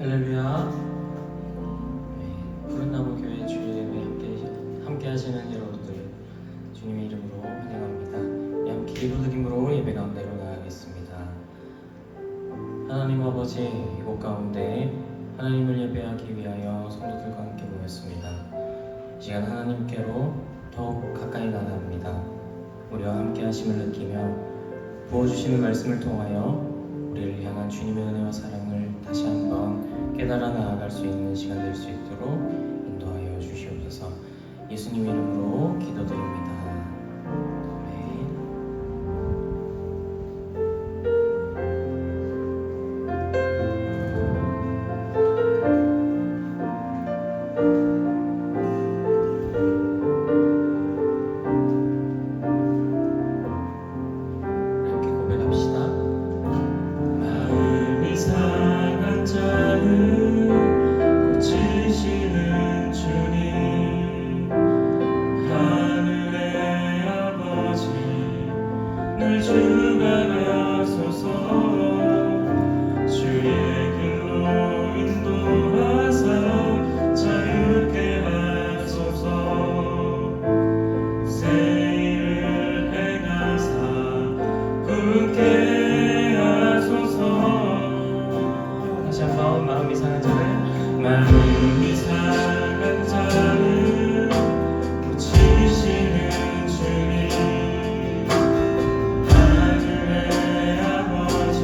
할렐루야. 푸른나무 교회 주일예배 함께 하시는 여러분들 주님의 이름으로 환영합니다. 함께 기도드림으로 예배 가운데로 나가겠습니다. 하나님 아버지, 이곳 가운데 하나님을 예배하기 위하여 성도들과 함께 모였습니다. 이 시간 하나님께로 더욱 가까이 나아갑니다. 우리와 함께 하심을 느끼며 부어주시는 말씀을 통하여 우리를 향한 주님의 은혜와 사랑을 다시 한번 깨달아 나아갈 수 있는 시간 될 수 있도록 인도하여 주시옵소서. 예수님 이름으로 기도드립니다. 아멘. 함께 고백합시다. 마음이 상한 자를 고치시는 주님, 하늘의 아버지 늘 주관하소서. 주의 길로 인도하사 자유케 하소서. 새 일을 행하사 굳게 하소서. 다시 한번 마음이 상한 자를 고치시는 주님, 하늘의 아버지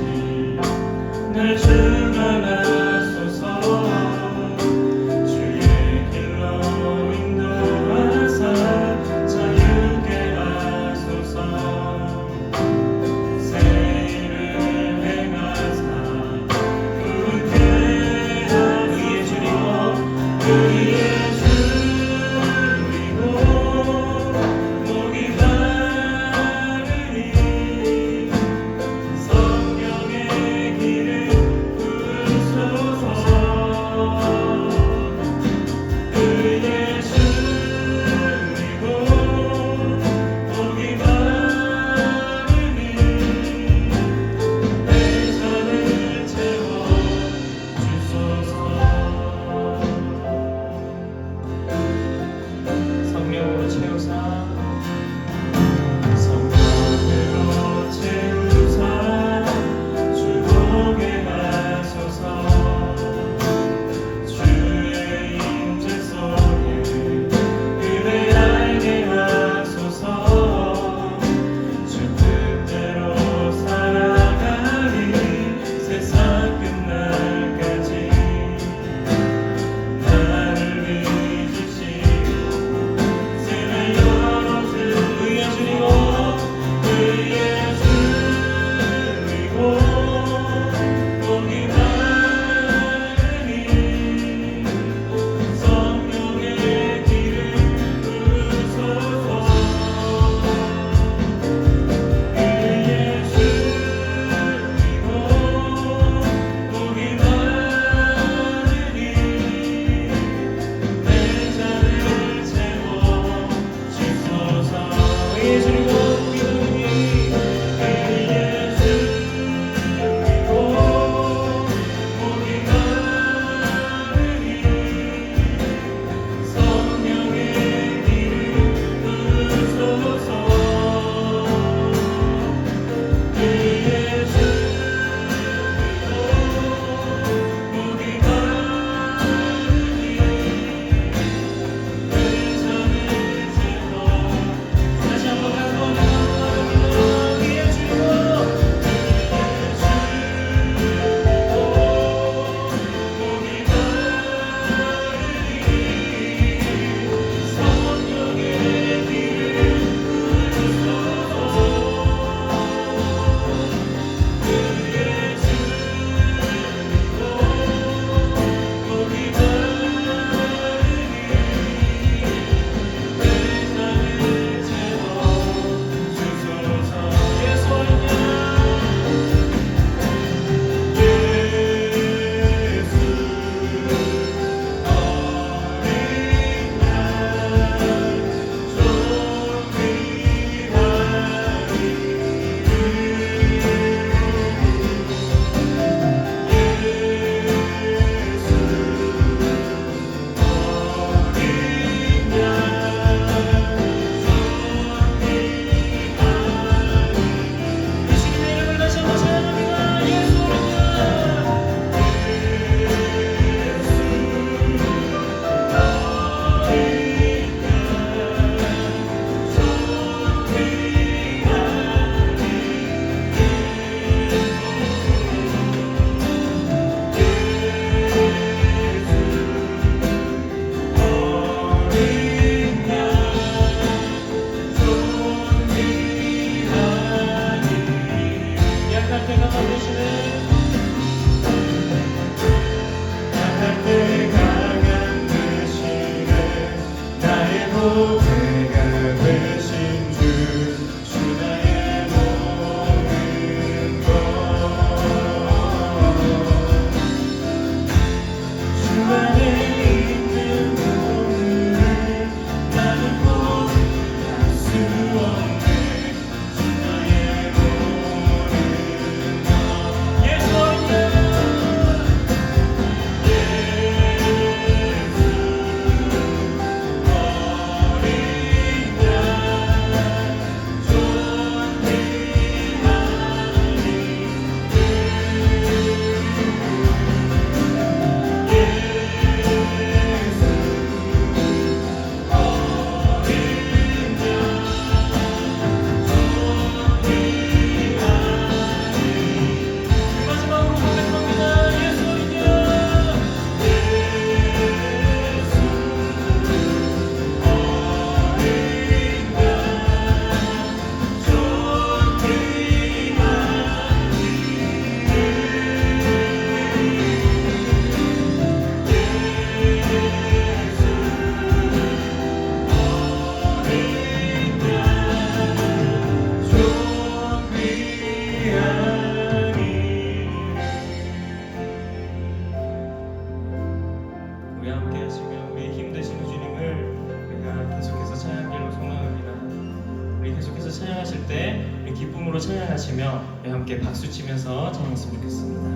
때 우리 기쁨으로 찬양하시며 우리 함께 박수 치면서 찬양했으면 좋겠습니다.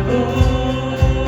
그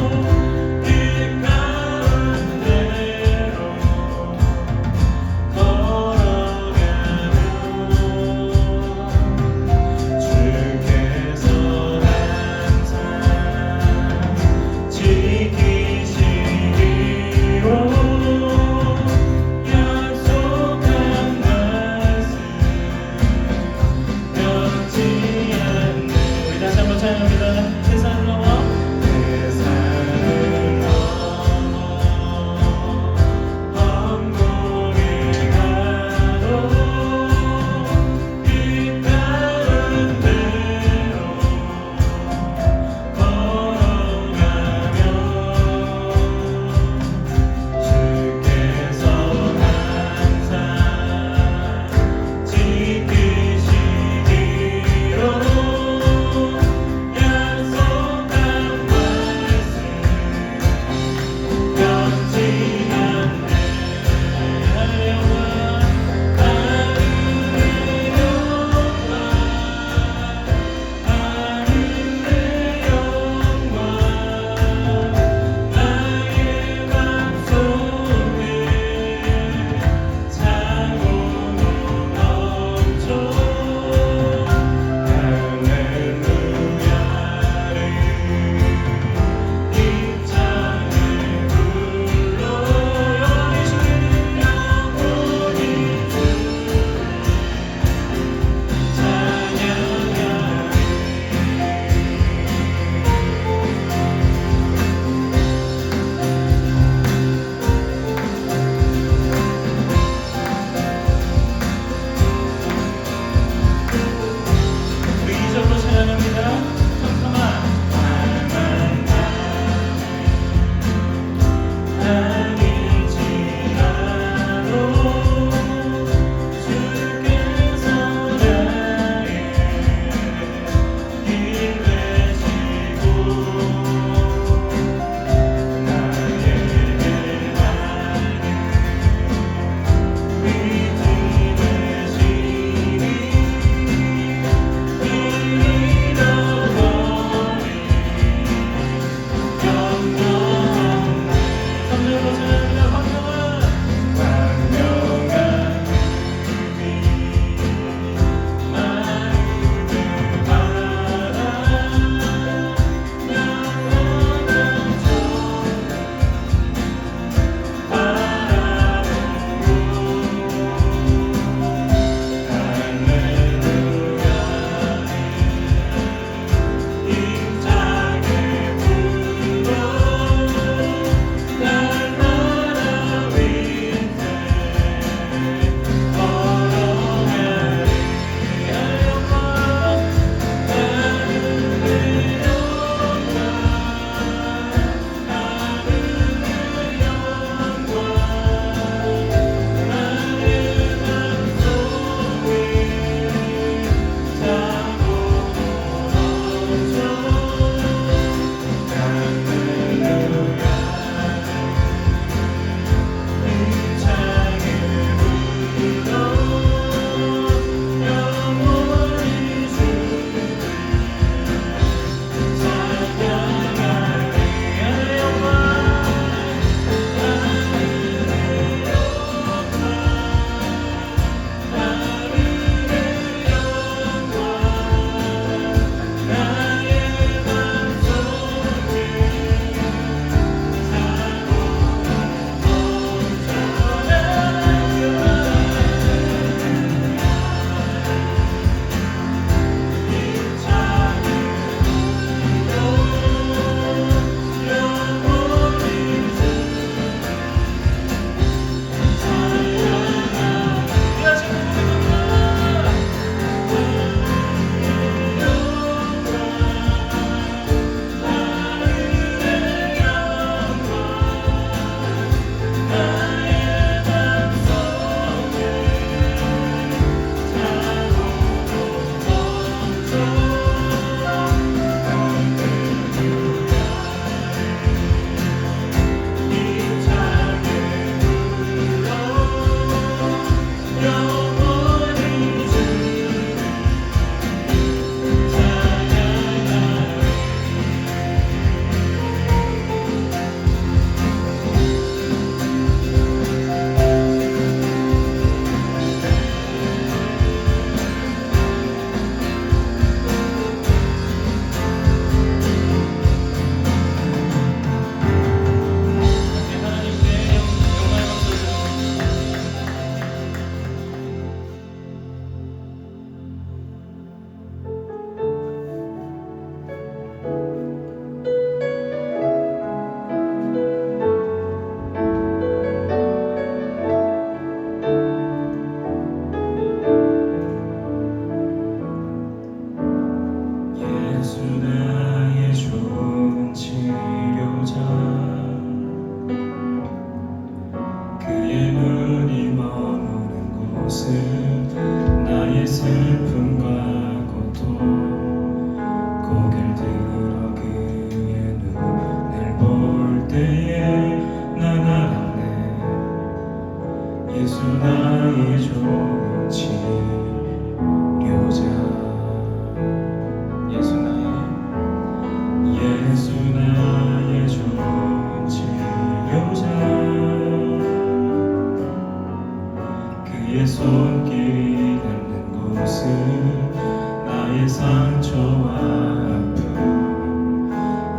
상처와 아픔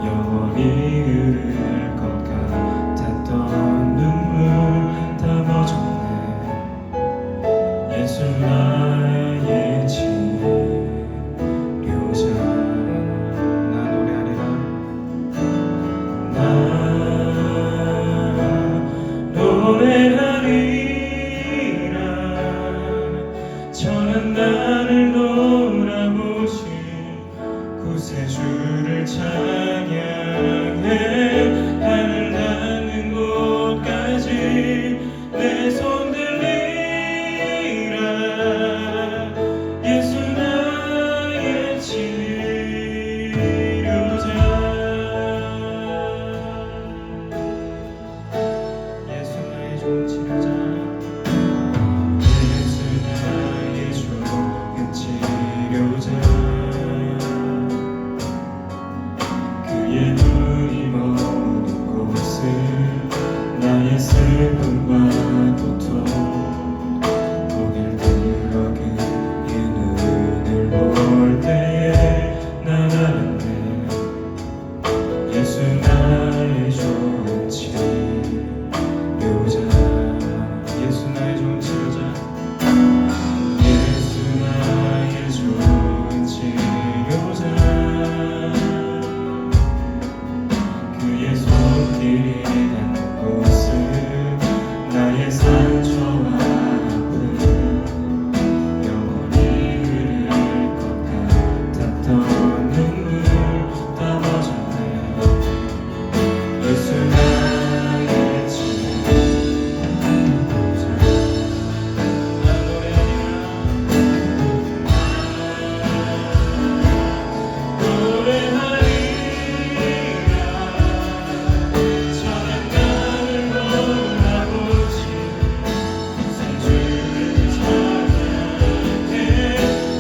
영원히 흐를 것 같았던 눈물 다 멎었네. 예수 나의 치료자. 나 노래하리라. 나 노래하리라. 전한 나를 돌아보신 구세주를 찬양해. 하늘 닿는 곳까지 내 손 들리라. 예수 나의 치료자. 예수 나의 좋은 치료자. 예수 나의 좋은 치료자. 그의 눈이 머무는 곳은 나의 슬픔과 고통 고개를 들어 그의 눈을 볼 때에 난 알았네. 예수 나의 좋은 치료자. 예수 나의 좋은 치료자. 예수 나의 좋은 치료자. 그의 손길이 닿는 곳은 나의 상처와 아픔 영원히 흐를 것 같았던 눈물 다 멎었네. 예수 나의 치료자. 나 노래하리라. 전한 나를 돌아보신 구세주를 찬양해.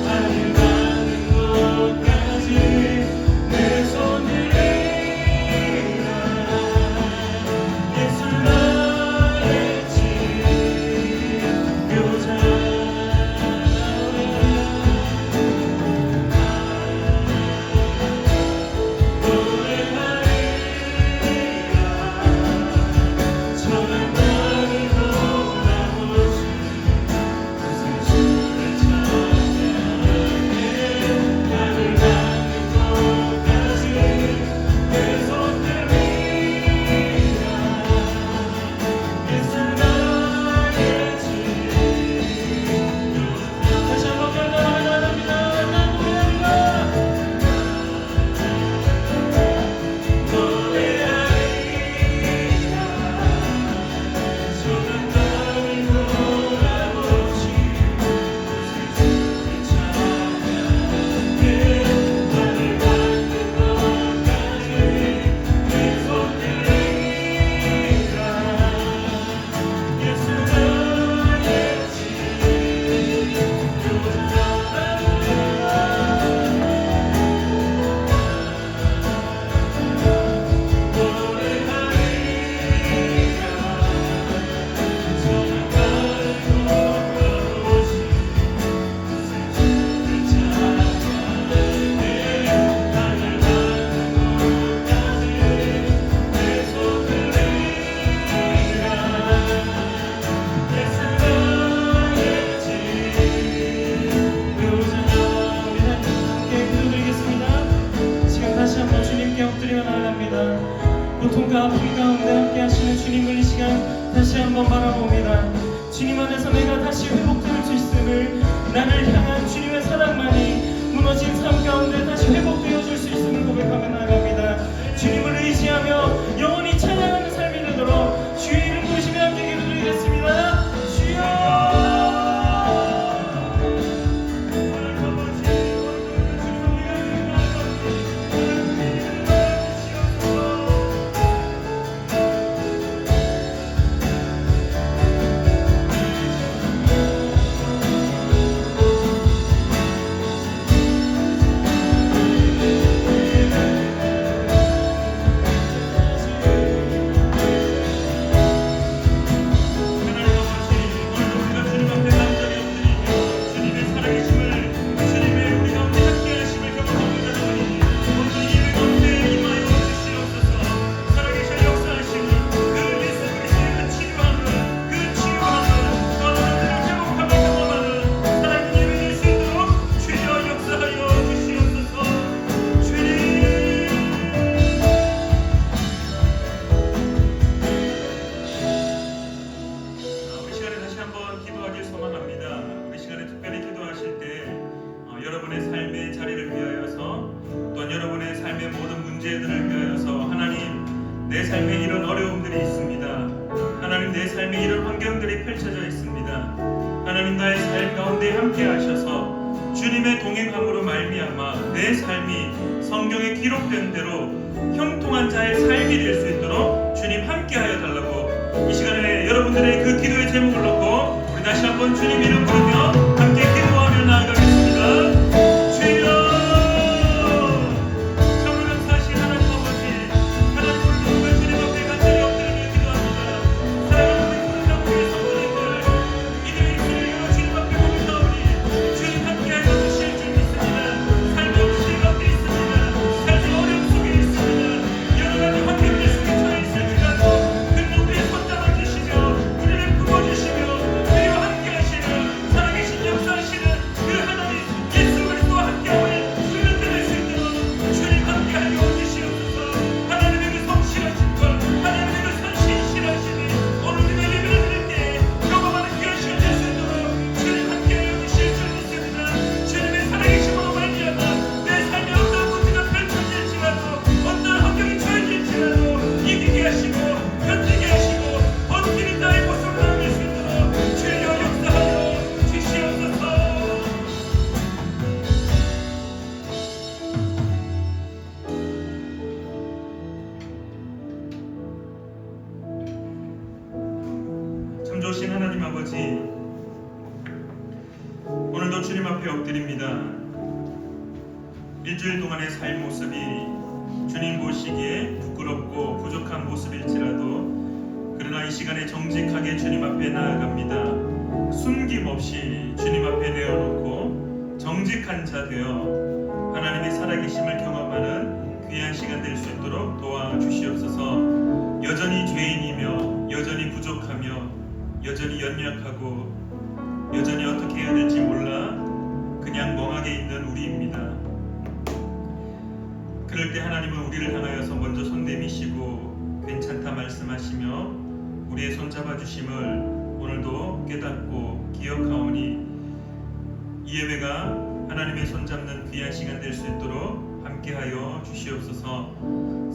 하늘 닿는 곳까지 내 손 들리라. 예수 나의 치료자. 전한 나를 돌아보신 구세주를 찬양해. 하늘 닿는 곳까지 내 손 들리라. 예수 나의 치료자. 다시 한번 결단하며 나갑니다. 나 노래하리라. 전한 나를 돌아보신 구세주를 찬양해. 하늘 닿는 곳까지 내 손 들리라. 예수 나의 치료자. 지금 다시 한번 주님께 엎드려 나아갑니다. 고통과 아픔 가운데 함께 하시는 주님을 이 시간 다시 한번 바라봅니다. 주님 안에서 내가 다시 회복될 수 있음을, 나를 향한 주님의 사랑만이 무너진 삶 가운데 다시 회복되어질 수 있음을 고백하며 나아갑니다. 주님을 의지하며 영원히 찬양하는 삶이 되도록 주의 이름 부르시며 함께 기도드리겠습니다. 주여. 형제들을 위하여서 하나님, 내 삶에 이런 어려움들이 있습니다. 하나님, 내 삶에 이런 환경들이 펼쳐져 있습니다. 하나님, 나의 삶 가운데 함께 하셔서 주님의 동행함으로 말미암아 내 삶이 성경에 기록된 대로 형통한 자의 삶이 될 수 있도록 주님 함께하여 달라고 이 시간에 여러분들의 그 기도의 제목을 놓고 우리 다시 한번 주님 이름 부르며 함께 기도하며 나아가겠습니다. 주여, 참으로사신 하나님 아버지, 하나님 우리 주님 앞에 간절히 엎드리며 기도합니다. 사랑하는 우리 푸른 성도님들, 이들의 입술을 주님 앞에 고백하오니 주님 함께하여 주실 줄 믿습니다. 삶의 없이 가운데 있습니다. 삶의 어려움 속에 있습니다. 여러 가지 환경들 속에 처해 있을지라도 그 누구의 손 잡아주시며 우리를 품어주시며 우리와 함께하시는 살아계신 역사하시는 그 하나님 예수 그리스도와 함께하오니 우리를 드릴 수 있도록 주님 함께하여 주시옵소서. 하나님의 그 성실하심과 하나님의 그 선신실하심이 오늘 우리가 예배를 드릴 때 경험하는 귀한 시간 될 수 있도록 주님 함께하여 주실 줄 믿습니다. 주님의 살아계심으로 말미암아 내 삶에 어떤 문제가 펼쳐질지라도 어떤 환경이 처해질지라도 이기게 하시고 견디게 하시고 버티는 자의 모습을 나올 수 있도록 주여 역사하여 주시옵소서. 참 좋으신 하나님 아버지, 오늘도 주님 앞에 엎드립니다. 일주일 동안의 삶 모습이 주님 보시기에 부끄럽고 부족한 모습일지라도 그러나 이 시간에 정직하게 주님 앞에 나아갑니다. 숨김없이 주님 앞에 내어놓고 정직한 자 되어 하나님의 살아계심을 경험하는 귀한 시간 될 수 있도록 도와주시옵소서. 여전히 죄인이며 여전히 부족하며 여전히 연약하고 여전히 어떻게 해야 될지 몰라 그냥 멍하게 있는 우리입니다. 그럴 때 하나님은 우리를 향하여서 먼저 손 내미시고 괜찮다 말씀하시며 우리의 손 잡아주심을 오늘도 깨닫고 기억하오니 이 예배가 하나님의 손 잡는 귀한 시간 될 수 있도록 함께하여 주시옵소서.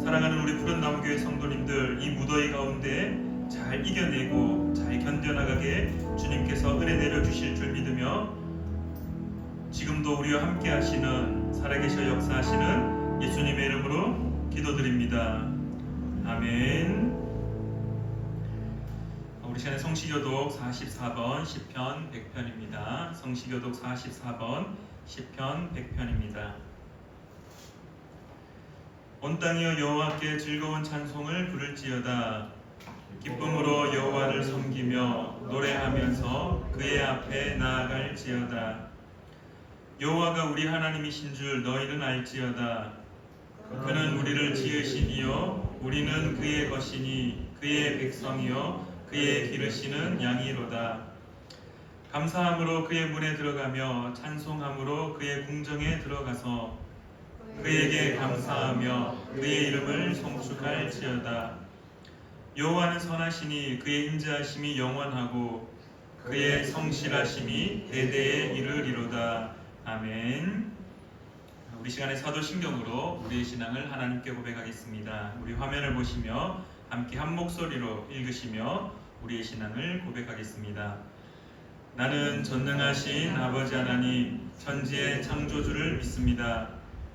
사랑하는 우리 푸른 나무교회 성도님들, 이 무더위 가운데 잘 이겨내고 잘 견뎌나가게 주님께서 은혜 내려주실 줄 믿으며 지금도 우리와 함께 하시는 살아계셔 역사하시는 예수님의 이름으로 기도드립니다. 아멘. 우리 시간에 성시교독 44번 10편 100편입니다. 성시교독 44번 10편 100편입니다. 온 땅이여 여호와께 즐거운 찬송을 부를지어다. 기쁨으로 여호와를 섬기며 노래하면서 그의 앞에 나아갈지어다. 여호와가 우리 하나님이신 줄 너희는 알지어다. 그는 우리를 지으신 이요 우리는 그의 것이니 그의 백성이요 그의 기르시는 양이로다. 감사함으로 그의 문에 들어가며 찬송함으로 그의 궁정에 들어가서 그에게 감사하며 그의 이름을 송축할지어다. 여호와는 선하시니 그의 인자하심이 영원하고 그의 성실하심이 대대에 이르리로다. 아멘. 우리 시간에 사도신경으로 우리의 신앙을 하나님께 고백하겠습니다. 우리 화면을 보시며 함께 한 목소리로 읽으시며 우리의 신앙을 고백하겠습니다. 나는 전능하신 아버지 하나님 천지의 창조주를 믿습니다.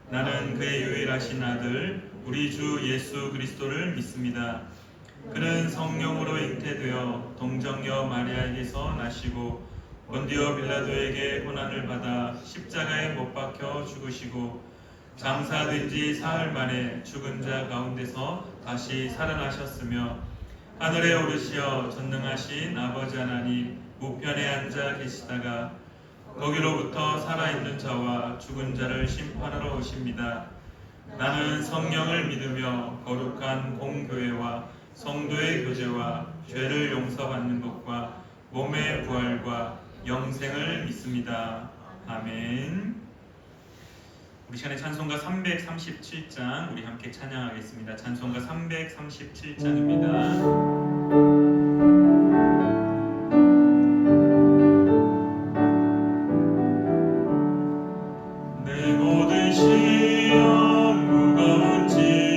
나는 그의 유일하신 아들 우리 주 예수 그리스도를 믿습니다. 그는 성령으로 잉태되어 동정녀 마리아에게서 나시고 본디오 빌라도에게 고난을 받아 십자가에 못 박혀 죽으시고 장사된 지 사흘 만에 죽은 자 가운데서 다시 살아나셨으며 하늘에 오르시어 전능하신 아버지 하나님 우편에 앉아 계시다가 거기로부터 살아있는 자와 죽은 자를 심판하러 오십니다. 나는 성령을 믿으며 거룩한 공교회와 성도의 교제와 죄를 용서받는 것과 몸의 부활과 영생을 믿습니다. 아멘. 우리 시간에 찬송가 337장 우리 함께 찬양하겠습니다. 찬송가 337장입니다. 내 모든 시험 무거운 짐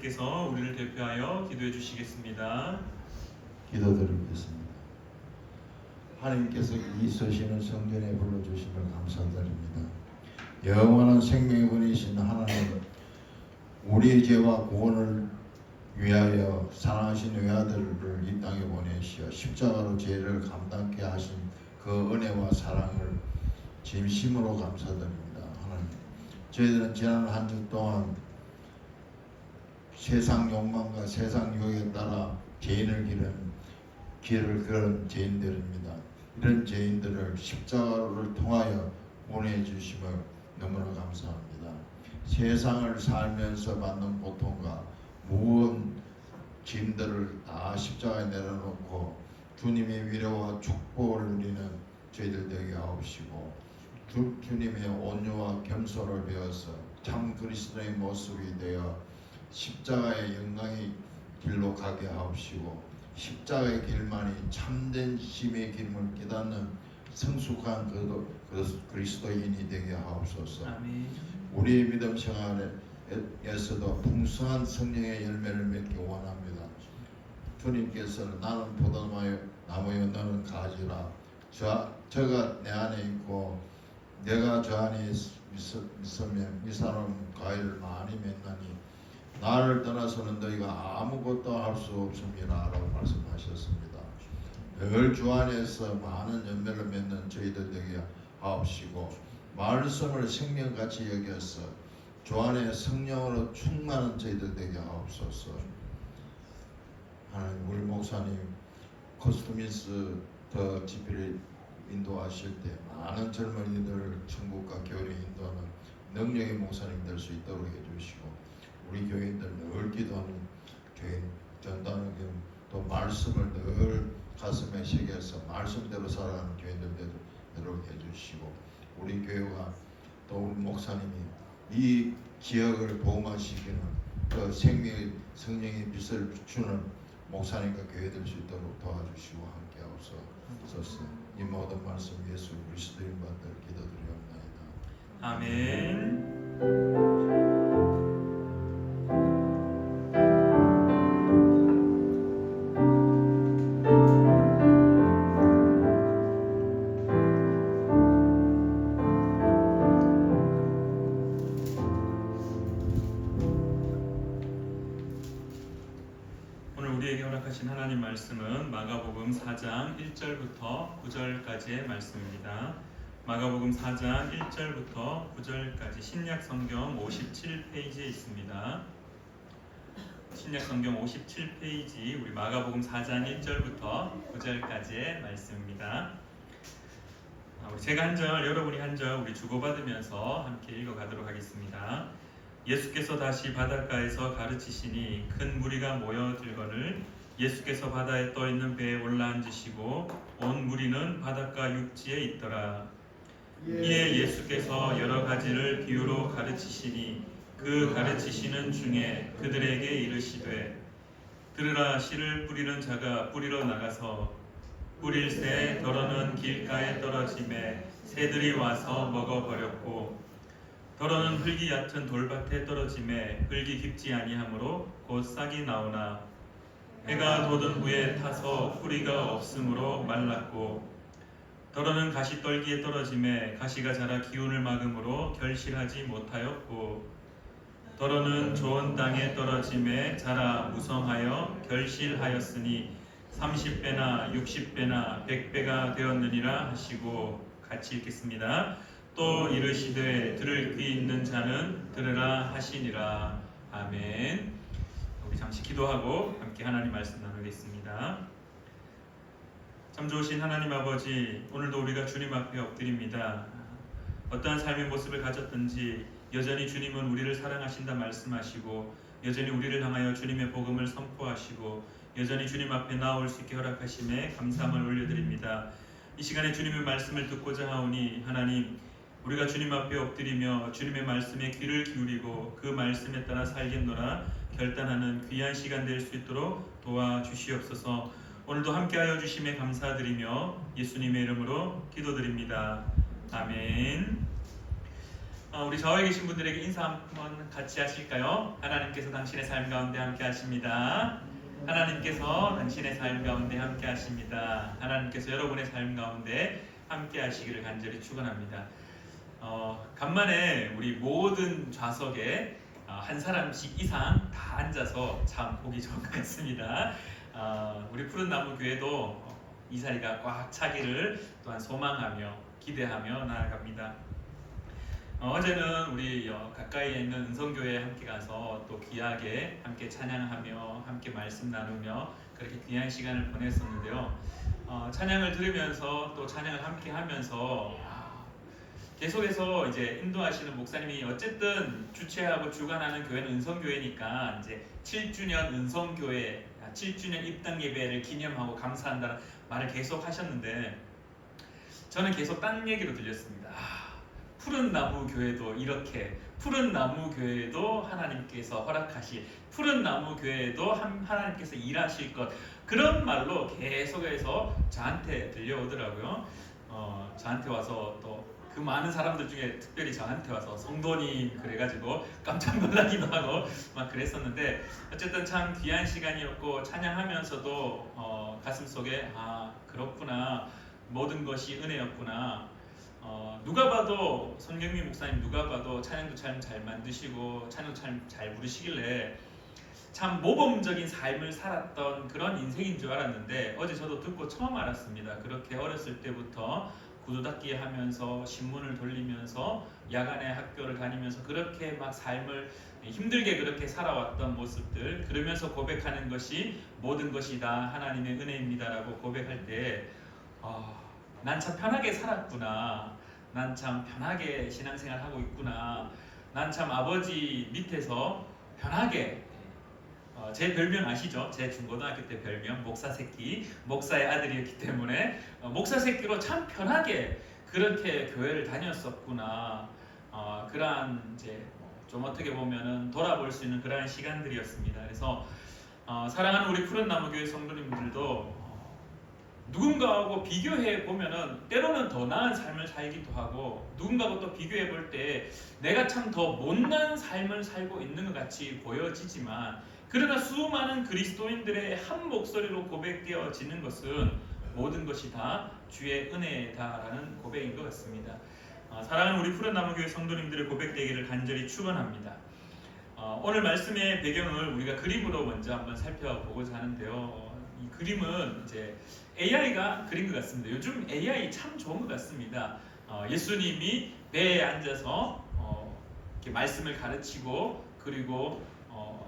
목사님께서 우리를 대표하여 기도해 주시겠습니다. 기도드리겠습니다. 하나님께서 이 서신을 성전에 불러주심을 감사드립니다. 영원한 생명의 분이신 하나님, 우리의 죄와 구원을 위하여 사랑하신 외아들을 이 땅에 보내시어 십자가로 죄를 감당케 하신 그 은혜와 사랑을 진심으로 감사드립니다. 하나님, 저희들은 지난 한 주 동안 세상 욕망과 세상 유혹에 따라 죄인을 길을 걸은 죄인들입니다. 이런 죄인들을 십자가를 통하여 보내주심을 너무나 감사합니다. 세상을 살면서 받는 고통과 무거운 짐들을 다 십자가에 내려놓고 주님의 위로와 축복을 누리는 저희들 되게 하옵시고, 주님의 온유와 겸손을 배워서 참 그리스도의 모습이 되어 십자가의 영광의 길로 가게 하옵시고, 십자가의 길만이 참된 힘의 길을 깨닫는 성숙한 그리스도인이 되게 하옵소서. 아멘. 우리의 믿음 생활에서도 풍성한 성령의 열매를 맺기 원합니다. 주님께서는 나는 포도나무요 너는 가지라. 저가 내 안에 있고 내가 저 안에 있으면 이 사람 과일을 많이 맺나니 나를 떠나서는 너희가 아무것도 할 수 없습니다 라고 말씀하셨습니다. 늘 주 안에서 많은 열매를 맺는 저희들 되게 하옵시고, 말씀을 생명같이 여겨서 주 안에 성령으로 충만한 저희들 되게 하옵소서. 하나님, 우리 목사님 코스트민스 더 집회를 인도하실 때 많은 젊은이들 천국과 교회에 인도하는 능력의 목사님 될 수 있도록 해주시고, 우리 교인들 늘 기도하는 교인 전도하는 교인, 또 말씀을 늘 가슴에 새겨서 말씀대로 살아가는 교인들 되도록 해주시고, 우리 교회가 또 우리 목사님이 이 지역을 보호하시기는 그 생명의 성령의 빛을 비추는 목사님과 교회 될 수 있도록 도와주시고 함께 하옵소서. 이 모든 말씀 예수 그리스도의 받들 기도드리옵나이다. 아멘. 오늘 우리에게 허락하신 하나님 말씀은 마가복음 4장 1절부터 9절까지의 말씀입니다. 마가복음 4장 1절부터 9절까지 신약 성경 57페이지에 있습니다. 신약 성경 57페이지 우리 마가복음 4장 1절부터 9절까지의 말씀입니다. 우리 제가 한 절, 여러분이 한 절 우리 주고받으면서 함께 읽어가도록 하겠습니다. 예수께서 다시 바닷가에서 가르치시니 큰 무리가 모여들거늘 예수께서 바다에 떠있는 배에 올라앉으시고 온 무리는 바닷가 육지에 있더라. 이에 예수께서 여러 가지를 비유로 가르치시니 그 가르치시는 중에 그들에게 이르시되, 들으라. 씨를 뿌리는 자가 뿌리러 나가서 뿌릴새 더러는 길가에 떨어짐에 새들이 와서 먹어버렸고, 더러는 흙이 얕은 돌밭에 떨어짐에 흙이 깊지 아니하므로 곧 싹이 나오나 해가 돋은 후에 타서 뿌리가 없으므로 말랐고, 더러는 가시떨기에 떨어짐에 가시가 자라 기운을 막음으로 결실하지 못하였고, 더러는 좋은 땅에 떨어짐에 자라 무성하여 결실하였으니 30배나 60배나 100배가 되었느니라 하시고, 같이 읽겠습니다. 또 이르시되 들을 귀 있는 자는 들으라 하시니라. 아멘. 우리 잠시 기도하고 함께 하나님 말씀 나누겠습니다. 참 좋으신 하나님 아버지, 오늘도 우리가 주님 앞에 엎드립니다. 어떠한 삶의 모습을 가졌든지 여전히 주님은 우리를 사랑하신다 말씀하시고, 여전히 우리를 향하여 주님의 복음을 선포하시고, 여전히 주님 앞에 나올 수 있게 허락하심에 감사함을 올려드립니다. 이 시간에 주님의 말씀을 듣고자 하오니 하나님, 우리가 주님 앞에 엎드리며 주님의 말씀에 귀를 기울이고 그 말씀에 따라 살겠노라 결단하는 귀한 시간 될 수 있도록 도와주시옵소서. 오늘도 함께하여 주심에 감사드리며 예수님의 이름으로 기도드립니다. 아멘. 우리 좌우에 계신 분들에게 인사 한번 같이 하실까요? 하나님께서 당신의 삶 가운데 함께 하십니다. 하나님께서 당신의 삶 가운데 함께 하십니다. 하나님께서 여러분의 삶 가운데 함께 하시기를 간절히 축원합니다. 간만에 우리 모든 좌석에 한 사람씩 이상 다 앉아서 참 보기 좋은 것 같습니다. 우리 푸른 나무 교회도 이 자리가 꽉 차기를 또한 소망하며 기대하며 나아갑니다. 어제는 우리 가까이에 있는 은성교회에 함께 가서 또 귀하게 함께 찬양하며 함께 말씀 나누며 그렇게 귀한 시간을 보냈었는데요. 찬양을 들으면서 또 찬양을 함께 하면서 계속해서 이제 인도하시는 목사님이 어쨌든 주최하고 주관하는 교회는 은성교회니까 이제 7주년 은성교회 7주년 입당 예배를 기념하고 감사한다는 말을 계속 하셨는데 저는 계속 딴 얘기로 들렸습니다. 푸른 나무 교회도 이렇게 푸른 나무 교회도 하나님께서 허락하실 푸른 나무 교회도 하나님께서 일하실 것 그런 말로 계속해서 저한테 들려오더라고요. 저한테 와서 또 그 많은 사람들 중에 특별히 저한테 와서 성도님 그래가지고 깜짝 놀라기도 하고 막 그랬었는데 어쨌든 참 귀한 시간이었고 찬양하면서도 가슴 속에 그렇구나 모든 것이 은혜였구나. 누가 봐도 손경민 목사님 누가 봐도 찬양도 참 잘 만드시고 찬양도 참 잘 부르시길래 참 모범적인 삶을 살았던 그런 인생인 줄 알았는데 어제 저도 듣고 처음 알았습니다. 그렇게 어렸을 때부터 구두 닦기 하면서 신문을 돌리면서 야간에 학교를 다니면서 그렇게 막 삶을 힘들게 그렇게 살아왔던 모습들 그러면서 고백하는 것이 모든 것이 다 하나님의 은혜입니다라고 고백할 때 난 참 편하게 살았구나. 난 참 편하게 신앙생활 하고 있구나. 난 참 아버지 밑에서 편하게 제 별명 아시죠? 제 중고등학교 때 별명 목사 새끼, 목사의 아들이었기 때문에 목사 새끼로 참 편하게 그렇게 교회를 다녔었구나. 그러한 이제 좀 어떻게 보면은 돌아볼 수 있는 그러한 시간들이었습니다. 그래서 사랑하는 우리 푸른 나무 교회 성도님들도 누군가하고 비교해 보면은 때로는 더 나은 삶을 살기도 하고 누군가하고 또 비교해 볼 때 내가 참 더 못난 삶을 살고 있는 것 같이 보여지지만 그러나 수많은 그리스도인들의 한 목소리로 고백되어지는 것은 모든 것이 다 주의 은혜다라는 고백인 것 같습니다. 사랑하는 우리 푸른 나무 교회 성도님들의 고백되기를 간절히 축원합니다. 오늘 말씀의 배경을 우리가 그림으로 먼저 한번 살펴보고자 하는데요. 이 그림은 이제 AI가 그린 것 같습니다. 요즘 AI 참 좋은 것 같습니다. 예수님이 배에 앉아서 이렇게 말씀을 가르치고 그리고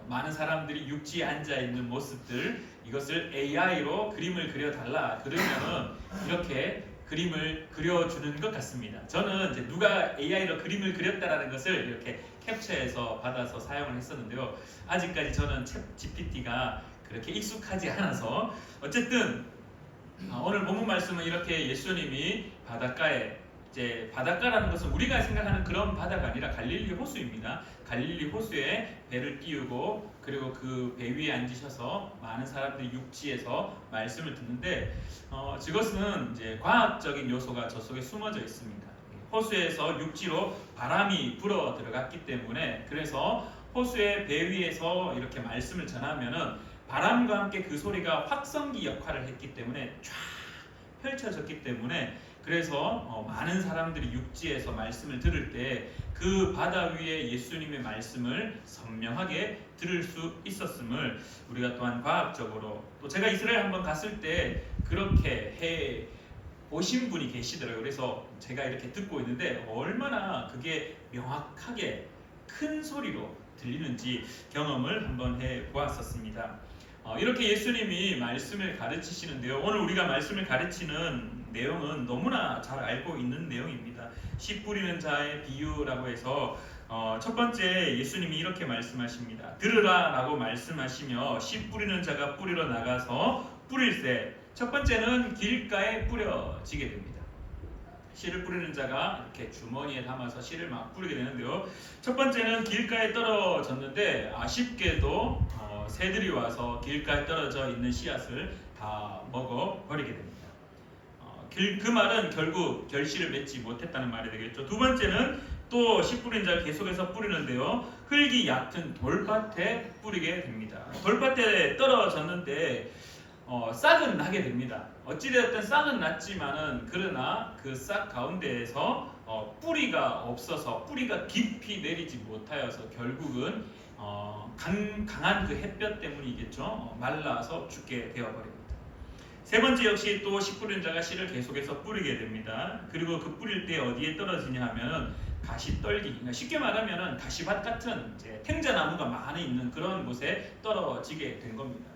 많은 사람들이 육지에 앉아 있는 모습들 이것을 AI로 그림을 그려달라 그러면은 이렇게 그림을 그려주는 것 같습니다. 저는 이제 누가 AI로 그림을 그렸다라는 것을 이렇게 캡처해서 받아서 사용을 했었는데요. 아직까지 저는 챗 GPT가 그렇게 익숙하지 않아서 어쨌든 오늘 본문 말씀은 이렇게 예수님이 바닷가에 이제 바닷가라는 것은 우리가 생각하는 그런 바다가 아니라 갈릴리 호수입니다. 갈릴리 호수에 배를 띄우고 그리고 그 배 위에 앉으셔서 많은 사람들이 육지에서 말씀을 듣는데 이것은 이제 과학적인 요소가 저 속에 숨어져 있습니다. 호수에서 육지로 바람이 불어 들어갔기 때문에 그래서 호수의 배 위에서 이렇게 말씀을 전하면은 바람과 함께 그 소리가 확성기 역할을 했기 때문에 쫙 펼쳐졌기 때문에 그래서 많은 사람들이 육지에서 말씀을 들을 때 그 바다 위에 예수님의 말씀을 선명하게 들을 수 있었음을 우리가 또한 과학적으로 또 제가 이스라엘 한번 갔을 때 그렇게 해 보신 분이 계시더라고요. 그래서 제가 이렇게 듣고 있는데 얼마나 그게 명확하게 큰 소리로 들리는지 경험을 한번 해 보았었습니다. 이렇게 예수님이 말씀을 가르치시는데요. 오늘 우리가 말씀을 가르치는 내용은 너무나 잘 알고 있는 내용입니다. 씨 뿌리는 자의 비유라고 해서 첫 번째 예수님이 이렇게 말씀하십니다. 들으라 라고 말씀하시며 씨 뿌리는 자가 뿌리러 나가서 뿌릴새 첫 번째는 길가에 뿌려지게 됩니다. 씨를 뿌리는 자가 이렇게 주머니에 담아서 씨를 막 뿌리게 되는데요. 첫 번째는 길가에 떨어졌는데 아쉽게도 새들이 와서 길가에 떨어져 있는 씨앗을 다 먹어버리게 됩니다. 그 말은 결국 결실을 맺지 못했다는 말이 되겠죠. 두 번째는 또 씨 뿌린 자를 계속해서 뿌리는데요. 흙이 얕은 돌밭에 뿌리게 됩니다. 돌밭에 떨어졌는데 싹은 나게 됩니다. 어찌되었든 싹은 났지만은 그러나 그 싹 가운데에서 뿌리가 없어서 뿌리가 깊이 내리지 못하여서 결국은 강한 그 햇볕 때문이겠죠. 말라서 죽게 되어버립니다. 세 번째 역시 또 씨 뿌린 자가 씨를 계속해서 뿌리게 됩니다. 그리고 그 뿌릴 때 어디에 떨어지냐 하면은 가시떨기, 그러니까 쉽게 말하면은 가시밭 같은 이제 탱자나무가 많이 있는 그런 곳에 떨어지게 된 겁니다.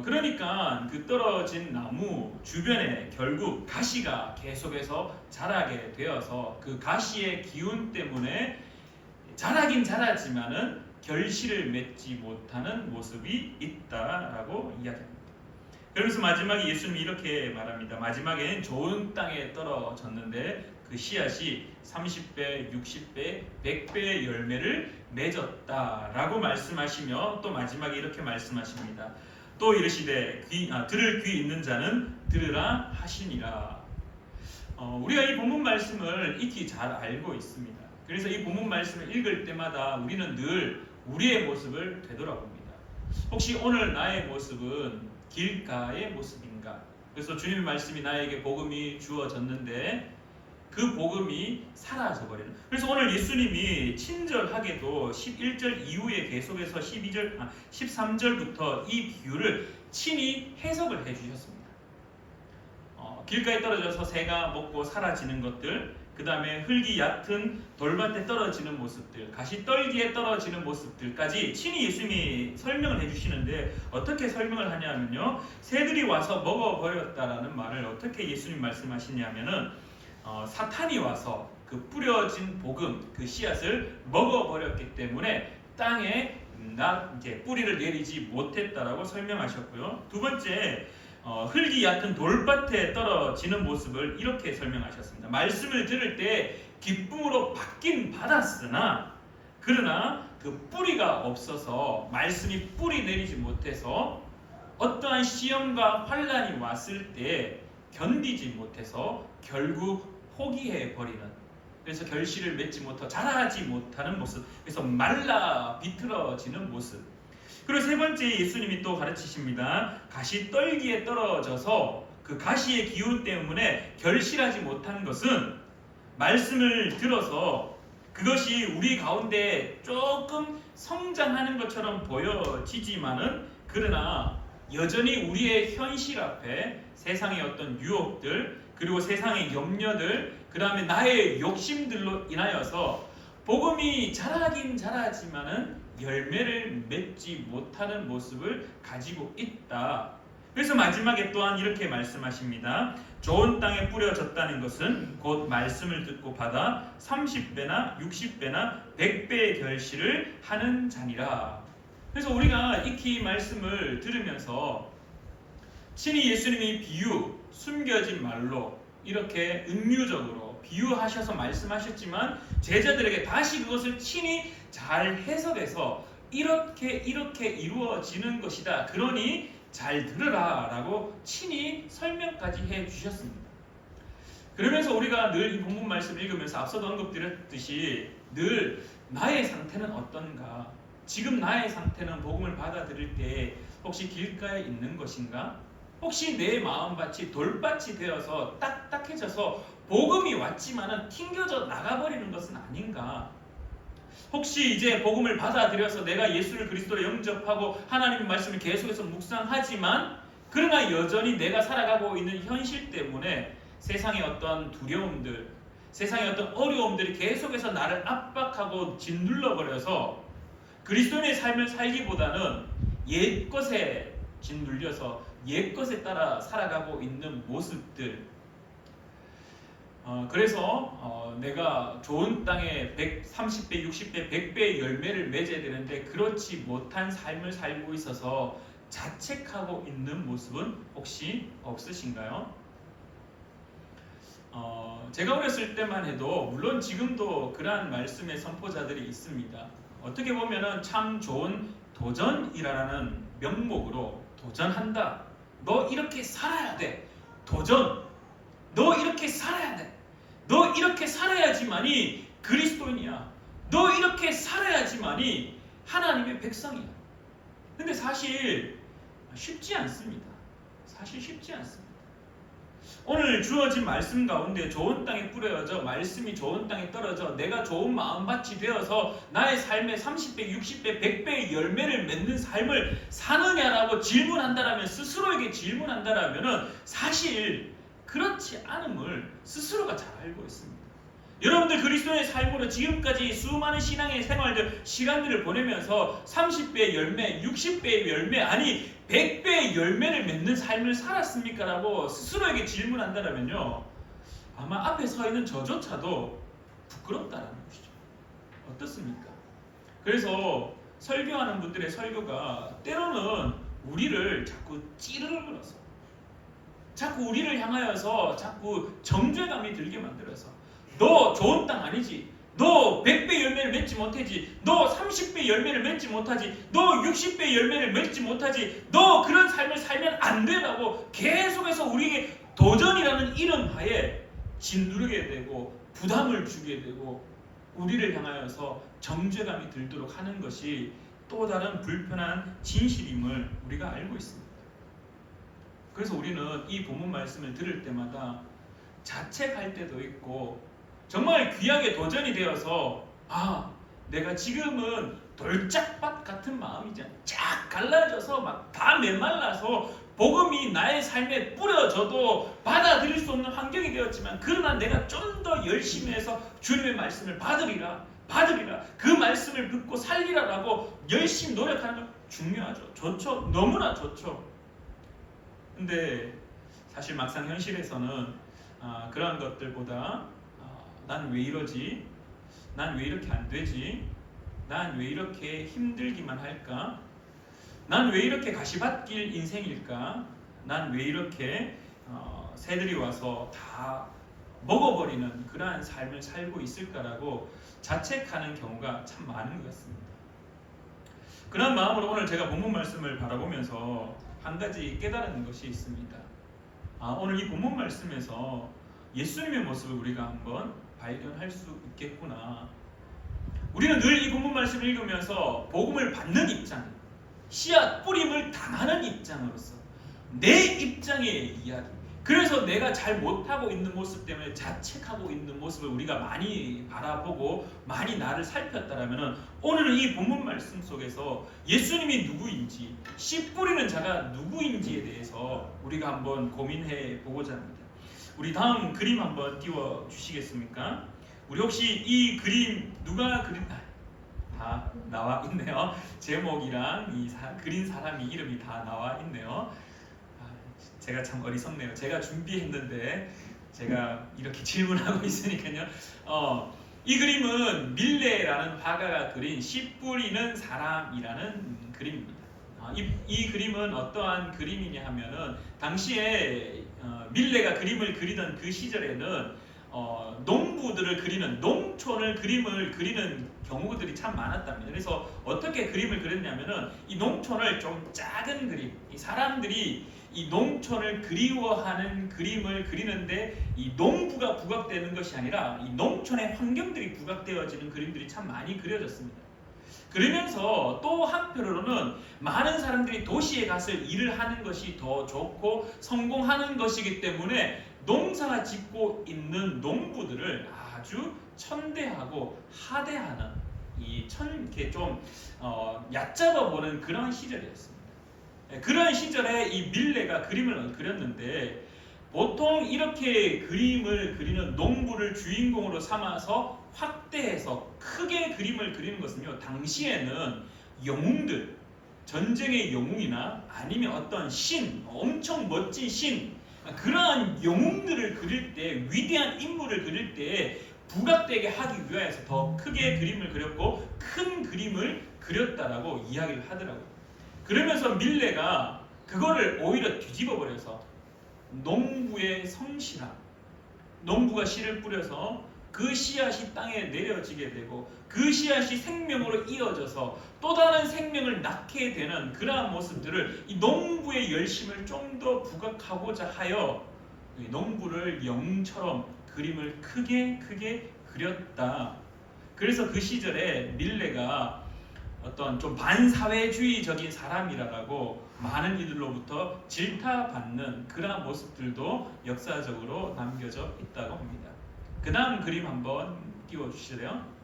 그러니까 그 떨어진 나무 주변에 결국 가시가 계속해서 자라게 되어서 그 가시의 기운 때문에 자라긴 자라지만은 결실을 맺지 못하는 모습이 있다라고 이야기합니다. 그러면서 마지막에 예수님이 이렇게 말합니다. 마지막에는 좋은 땅에 떨어졌는데 그 씨앗이 30배, 60배, 100배의 열매를 맺었다라고 말씀하시며 또 마지막에 이렇게 말씀하십니다. 또 이르시되 들을 귀 있는 자는 들으라 하시니라. 우리가 이 본문 말씀을 익히 잘 알고 있습니다. 그래서 이 본문 말씀을 읽을 때마다 우리는 늘 우리의 모습을 되돌아봅니다. 혹시 오늘 나의 모습은 길가의 모습인가? 그래서 주님의 말씀이 나에게 복음이 주어졌는데 그 복음이 사라져버리는. 그래서 오늘 예수님이 친절하게도 11절 이후에 계속해서 13절부터 이 비유를 친히 해석을 해주셨습니다. 길가에 떨어져서 새가 먹고 사라지는 것들, 그 다음에 흙이 얕은 돌밭에 떨어지는 모습들, 가시떨기에 떨어지는 모습들까지 친히 예수님이 설명을 해주시는데 어떻게 설명을 하냐면요, 새들이 와서 먹어버렸다라는 말을 어떻게 예수님 말씀하시냐면은 사탄이 와서 그 뿌려진 복음, 그 씨앗을 먹어버렸기 때문에 땅에 이제 뿌리를 내리지 못했다라고 설명하셨고요. 두 번째, 흙이 얕은 돌밭에 떨어지는 모습을 이렇게 설명하셨습니다. 말씀을 들을 때 기쁨으로 받긴 받았으나 그러나 그 뿌리가 없어서 말씀이 뿌리 내리지 못해서 어떠한 시험과 환난이 왔을 때 견디지 못해서 결국 포기해 버리는, 그래서 결실을 맺지 못하고 자라지 못하는 모습, 그래서 말라 비틀어지는 모습. 그리고 세 번째 예수님이 또 가르치십니다. 가시떨기에 떨어져서 그 가시의 기운 때문에 결실하지 못한 것은 말씀을 들어서 그것이 우리 가운데 조금 성장하는 것처럼 보여지지만은 그러나 여전히 우리의 현실 앞에 세상의 어떤 유혹들, 그리고 세상의 염려들, 그 다음에 나의 욕심들로 인하여서 복음이 자라긴 자라지만은 열매를 맺지 못하는 모습을 가지고 있다. 그래서 마지막에 또한 이렇게 말씀하십니다. 좋은 땅에 뿌려졌다는 것은 곧 말씀을 듣고 받아 30배나 60배나 100배의 결실을 하는 자니라. 그래서 우리가 익히 말씀을 들으면서 친히 예수님이 비유, 숨겨진 말로 이렇게 은유적으로 비유하셔서 말씀하셨지만 제자들에게 다시 그것을 친히 잘 해석해서 이렇게 이루어지는 것이다. 그러니 잘 들으라 라고 친히 설명까지 해주셨습니다. 그러면서 우리가 늘 이 본문 말씀을 읽으면서 앞서도 언급드렸듯이 늘 나의 상태는 어떤가, 지금 나의 상태는 복음을 받아들일 때 혹시 길가에 있는 것인가, 혹시 내 마음밭이 돌밭이 되어서 딱딱해져서 복음이 왔지만은 튕겨져 나가버리는 것은 아닌가, 혹시 이제 복음을 받아들여서 내가 예수를 그리스도로 영접하고 하나님의 말씀을 계속해서 묵상하지만 그러나 여전히 내가 살아가고 있는 현실 때문에 세상의 어떤 두려움들, 세상의 어떤 어려움들이 계속해서 나를 압박하고 짓눌러버려서 그리스도인의 삶을 살기보다는 옛것에 짓눌려서 옛것에 따라 살아가고 있는 모습들, 그래서 내가 좋은 땅에 30배, 60배, 100배의 열매를 맺어야 되는데 그렇지 못한 삶을 살고 있어서 자책하고 있는 모습은 혹시 없으신가요? 제가 어렸을 때만 해도 물론 지금도 그러한 말씀의 선포자들이 있습니다. 어떻게 보면은 참 좋은 도전이라는 명목으로 도전한다. 너 이렇게 살아야 돼. 도전. 너 이렇게 살아야 돼. 너 이렇게 살아야지만이 그리스도인이야. 너 이렇게 살아야지만이 하나님의 백성이야. 근데 사실 쉽지 않습니다. 사실 쉽지 않습니다. 오늘 주어진 말씀 가운데 좋은 땅에 뿌려져 말씀이 좋은 땅에 떨어져 내가 좋은 마음밭이 되어서 나의 삶에 30배, 60배, 100배의 열매를 맺는 삶을 사느냐라고 질문한다라면, 스스로에게 질문한다라면 사실 그렇지 않음을 스스로가 잘 알고 있습니다. 여러분들 그리스도의 삶으로 지금까지 수많은 신앙의 생활들, 시간들을 보내면서 30배의 열매, 60배의 열매, 아니 100배의 열매를 맺는 삶을 살았습니까? 라고 스스로에게 질문한다면요, 아마 앞에 서 있는 저조차도 부끄럽다라는 것이죠. 어떻습니까? 그래서 설교하는 분들의 설교가 때로는 우리를 자꾸 찌르르 불어서, 자꾸 우리를 향하여서 자꾸 정죄감이 들게 만들어서, 너 좋은 땅 아니지, 너 100배 열매를 맺지 못하지, 너 30배 열매를 맺지 못하지, 너 60배 열매를 맺지 못하지, 너 그런 삶을 살면 안 되라고 계속해서 우리에게 도전이라는 이름 하에 짓누르게 되고 부담을 주게 되고 우리를 향하여서 정죄감이 들도록 하는 것이 또 다른 불편한 진실임을 우리가 알고 있습니다. 그래서 우리는 이 본문 말씀을 들을 때마다 자책할 때도 있고, 정말 귀하게 도전이 되어서 내가 지금은 돌짝밭 같은 마음이지, 쫙 갈라져서 막 다 메말라서 복음이 나의 삶에 뿌려져도 받아들일 수 없는 환경이 되었지만, 그러나 내가 좀 더 열심히 해서 주님의 말씀을 받으리라, 그 말씀을 듣고 살리라라고 열심히 노력하는 건 중요하죠. 좋죠. 너무나 좋죠. 근데 사실 막상 현실에서는 그러한 것들보다 난 왜 이러지? 난 왜 이렇게 안 되지? 난 왜 이렇게 힘들기만 할까? 난 왜 이렇게 가시밭길 인생일까? 난 왜 이렇게 새들이 와서 다 먹어버리는 그러한 삶을 살고 있을까라고 자책하는 경우가 참 많은 것 같습니다. 그런 마음으로 오늘 제가 본문 말씀을 바라보면서 한 가지 깨달은 것이 있습니다. 오늘 이 본문 말씀에서 예수님의 모습을 우리가 한번 발견할 수 있겠구나. 우리는 늘 이 본문 말씀을 읽으면서 복음을 받는 입장, 씨앗 뿌림을 당하는 입장으로서 내 입장의 이야기, 그래서 내가 잘 못하고 있는 모습 때문에 자책하고 있는 모습을 우리가 많이 바라보고 많이 나를 살폈다라면, 오늘은 이 본문 말씀 속에서 예수님이 누구인지, 씨 뿌리는 자가 누구인지에 대해서 우리가 한번 고민해 보고자 합니다. 우리 다음 그림 한번 띄워 주시겠습니까? 우리 혹시 이 그림 누가 그린? 다 나와 있네요. 제목이랑 이 그린 사람이 이름이 다 나와 있네요. 제가 참 어리석네요. 제가 준비했는데 제가 이렇게 질문하고 있으니까요. 이 그림은 밀레라는 화가가 그린 씨 뿌리는 사람이라는 그림입니다. 이 그림은 어떠한 그림이냐 하면은, 당시에 밀레가 그림을 그리던 그 시절에는 농부들을 그리는, 농촌을 그림을 그리는 경우들이 참 많았답니다. 그래서 어떻게 그림을 그렸냐면은, 이 농촌을 좀 작은 그림, 이 사람들이 이 농촌을 그리워하는 그림을 그리는데 이 농부가 부각되는 것이 아니라 이 농촌의 환경들이 부각되어지는 그림들이 참 많이 그려졌습니다. 그러면서 또 한편으로는 많은 사람들이 도시에 가서 일을 하는 것이 더 좋고 성공하는 것이기 때문에 농사 짓고 있는 농부들을 아주 천대하고 하대하는, 이렇게 좀 얕잡아 보는 그런 시절이었습니다. 그런 시절에 이 밀레가 그림을 그렸는데, 보통 이렇게 그림을 그리는 농부를 주인공으로 삼아서 확대해서 크게 그림을 그리는 것은요, 당시에는 영웅들, 전쟁의 영웅이나 아니면 어떤 신, 엄청 멋진 신, 그러한 영웅들을 그릴 때, 위대한 인물을 그릴 때 부각되게 하기 위해서 더 크게 그림을 그렸고 큰 그림을 그렸다라고 이야기를 하더라고요. 그러면서 밀레가 그거를 오히려 뒤집어 버려서 농부의 성실함, 농부가 씨를 뿌려서 그 씨앗이 땅에 내려지게 되고 그 씨앗이 생명으로 이어져서 또 다른 생명을 낳게 되는 그러한 모습들을, 이 농부의 열심을 좀 더 부각하고자 하여 농부를 영처럼 그림을 크게 그렸다. 그래서 그 시절에 밀레가 어떤 좀 반사회주의적인 사람이라고 많은 이들로부터 질타받는 그러한 모습들도 역사적으로 남겨져 있다고 합니다. 그 다음 그림 한번 띄워주실래요?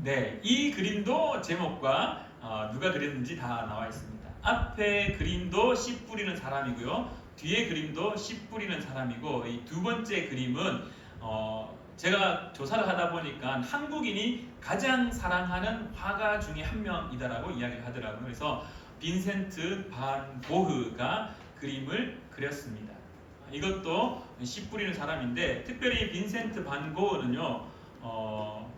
네, 이 그림도 제목과 누가 그렸는지 다 나와 있습니다. 앞에 그림도 씨 뿌리는 사람이고요. 뒤에 그림도 씨 뿌리는 사람이고, 이 두 번째 그림은 제가 조사를 하다 보니까 한국인이 가장 사랑하는 화가 중에 한 명이다라고 이야기를 하더라고요. 그래서 빈센트 반 고흐가 그림을 그렸습니다. 이것도 씨 뿌리는 사람인데, 특별히 빈센트 반 고흐는요,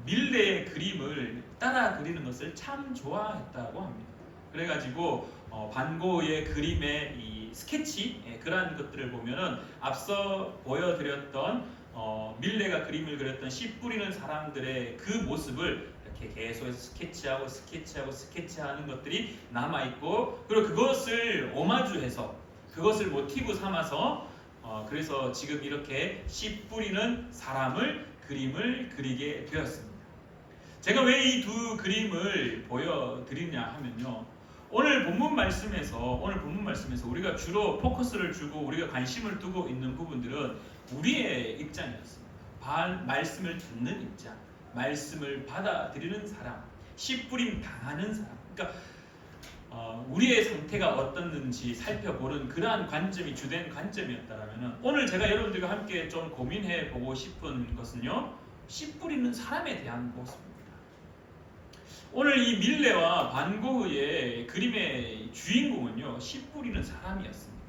밀레의 그림을 따라 그리는 것을 참 좋아했다고 합니다. 그래가지고 반 고흐의 그림의 이 스케치, 그러한 것들을 보면은 앞서 보여드렸던 밀레가 그림을 그렸던 씨 뿌리는 사람들의 그 모습을 이렇게 계속해서 스케치하는 것들이 남아있고, 그리고 그것을 오마주해서, 그것을 모티브 삼아서 그래서 지금 이렇게 씨 뿌리는 사람을 그림을 그리게 되었습니다. 제가 왜 이 두 그림을 보여드리냐 하면요, 오늘 본문 말씀에서 우리가 주로 포커스를 주고 우리가 관심을 두고 있는 부분들은 우리의 입장이었습니다. 말씀을 듣는 입장, 말씀을 받아들이는 사람, 씨 뿌림 당하는 사람, 그러니까 우리의 상태가 어떻는지 살펴보는 그러한 관점이 주된 관점이었다면, 오늘 제가 여러분들과 함께 좀 고민해 보고 싶은 것은요, 씨 뿌리는 사람에 대한 모습입니다. 오늘 이 밀레와 반 고흐의 그림의 주인공은요, 씨 뿌리는 사람이었습니다.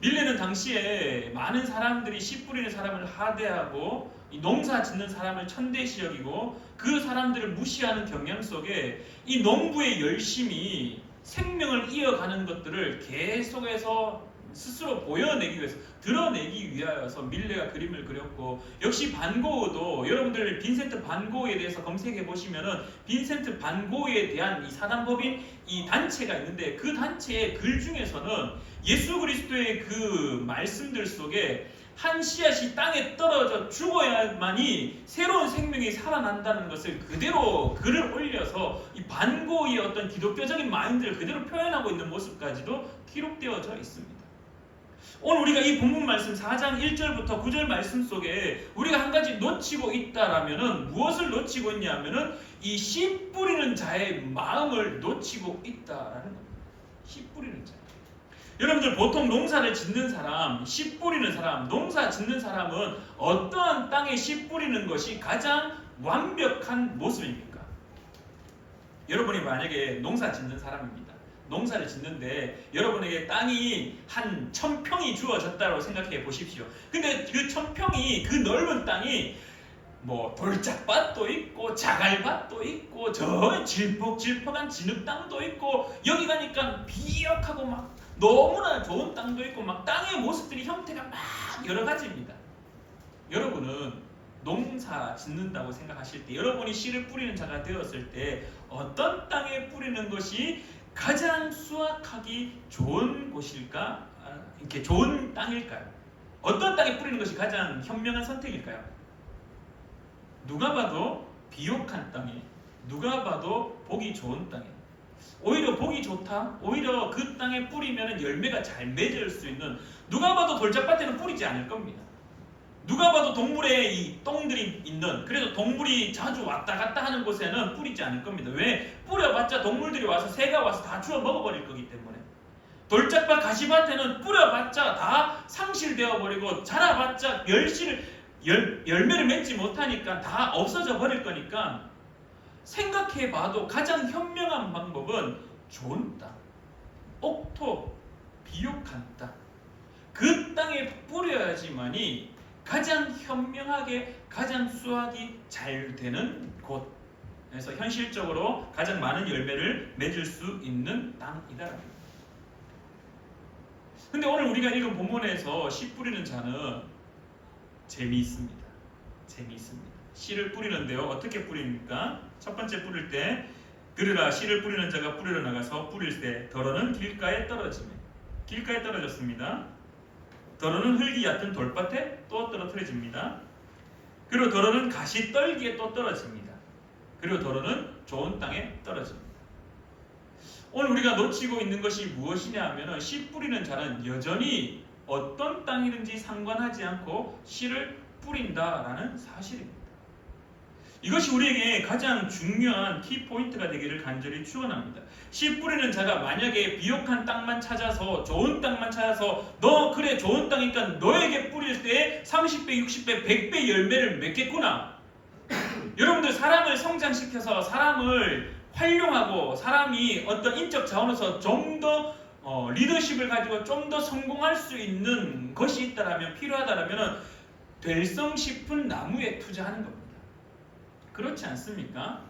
밀레는 당시에 많은 사람들이 씨 뿌리는 사람을 하대하고 농사 짓는 사람을 천대시 여기고 그 사람들을 무시하는 경향 속에 이 농부의 열심이 생명을 이어가는 것들을 계속해서 스스로 보여내기 위해서, 드러내기 위하여서 밀레가 그림을 그렸고, 역시 반 고흐도 여러분들 빈센트 반 고흐에 대해서 검색해 보시면은 빈센트 반 고흐에 대한 이 사단법인 이 단체가 있는데, 그 단체의 글 중에서는 예수 그리스도의 그 말씀들 속에 한 씨앗이 땅에 떨어져 죽어야만이 새로운 생명이 살아난다는 것을 그대로 글을 올려서 이 반 고흐의 어떤 기독교적인 마인드를 그대로 표현하고 있는 모습까지도 기록되어져 있습니다. 오늘 우리가 이 본문 말씀 4장 1절부터 9절 말씀 속에 우리가 한 가지 놓치고 있다라면은 무엇을 놓치고 있냐면은 이 씨 뿌리는 자의 마음을 놓치고 있다라는 겁니다. 씨 뿌리는 자. 여러분들 보통 농사를 짓는 사람, 씨 뿌리는 사람, 농사 짓는 사람은 어떠한 땅에 씨 뿌리는 것이 가장 완벽한 모습입니까? 여러분이 만약에 농사 짓는 사람입니다. 농사를 짓는데 여러분에게 땅이 한 1000평이 주어졌다고 생각해 보십시오. 근데 그 1000평이, 그 넓은 땅이 뭐 돌짝밭도 있고 자갈밭도 있고 저 질퍽질퍽한 진흙 땅도 있고, 여기 가니까 비옥하고 막 너무나 좋은 땅도 있고, 막 땅의 모습들이 형태가 막 여러 가지입니다. 여러분은 농사 짓는다고 생각하실 때, 여러분이 씨를 뿌리는 자가 되었을 때 어떤 땅에 뿌리는 것이 가장 수확하기 좋은 곳일까? 이렇게 좋은 땅일까요? 어떤 땅에 뿌리는 것이 가장 현명한 선택일까요? 누가 봐도 비옥한 땅에, 누가 봐도 보기 좋은 땅에, 오히려 보기 좋다, 오히려 그 땅에 뿌리면 열매가 잘 맺을 수 있는, 누가 봐도 돌짝밭에는 뿌리지 않을 겁니다. 누가 봐도 동물의 이 똥들이 있는, 그래서 동물이 자주 왔다 갔다 하는 곳에는 뿌리지 않을 겁니다. 왜? 뿌려봤자 동물들이 와서, 새가 와서 다 주워 먹어버릴 거기 때문에. 돌짝밭 가시밭에는 뿌려봤자 다 상실되어 버리고, 자라봤자 열매를 맺지 못하니까 다 없어져 버릴 거니까, 생각해봐도 가장 현명한 방법은 좋은 땅, 옥토, 비옥한 땅, 그 땅에 뿌려야지만이 가장 현명하게, 가장 수확이 잘 되는 곳, 그래서 현실적으로 가장 많은 열매를 맺을 수 있는 땅이다. 근데 오늘 우리가 읽은 본문에서 씨 뿌리는 자는 재미있습니다. 씨를 뿌리는데요, 어떻게 뿌립니까? 첫 번째 뿌릴 때, 그러나 씨를 뿌리는 자가 뿌리러 나가서 뿌릴 때 더러는 길가에 떨어지네. 길가에 떨어졌습니다. 더러는 흙이 얕은 돌밭에 또 떨어뜨려집니다. 그리고 더러는 가시 떨기에 또 떨어집니다. 그리고 더러는 좋은 땅에 떨어집니다. 오늘 우리가 놓치고 있는 것이 무엇이냐 하면 씨 뿌리는 자는 여전히 어떤 땅이든지 상관하지 않고 씨를 뿌린다라는 사실입니다. 이것이 우리에게 가장 중요한 키포인트가 되기를 간절히 축원합니다. 씨 뿌리는 자가 만약에 비옥한 땅만 찾아서 좋은 땅만 찾아서 너 그래 좋은 땅이니까 너에게 뿌릴 때 30배, 60배, 100배 열매를 맺겠구나. 여러분들 사람을 성장시켜서 사람을 활용하고 사람이 어떤 인적 자원에서 좀 더 리더십을 가지고 좀 더 성공할 수 있는 것이 있다라면 필요하다라면 될성 싶은 나무에 투자하는 겁니다. 그렇지 않습니까?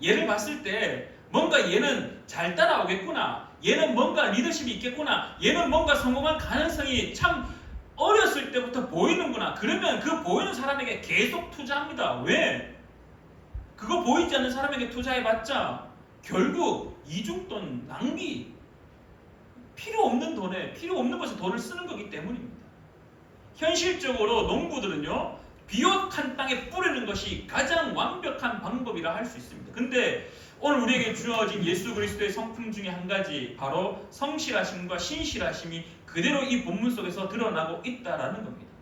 얘를 봤을 때 뭔가 얘는 잘 따라오겠구나. 얘는 뭔가 리더십이 있겠구나. 얘는 뭔가 성공할 가능성이 참 어렸을 때부터 보이는구나. 그러면 그 보이는 사람에게 계속 투자합니다. 왜? 그거 보이지 않는 사람에게 투자해봤자 결국 이중돈 낭비, 필요 없는 돈에 필요 없는 것에 돈을 쓰는 거기 때문입니다. 현실적으로 농부들은요 비옥한 땅에 뿌리는 것이 가장 완벽한 방법이라 할 수 있습니다. 근데 오늘 우리에게 주어진 예수 그리스도의 성품 중에 한 가지 바로 성실하심과 신실하심이 그대로 이 본문 속에서 드러나고 있다라는 겁니다.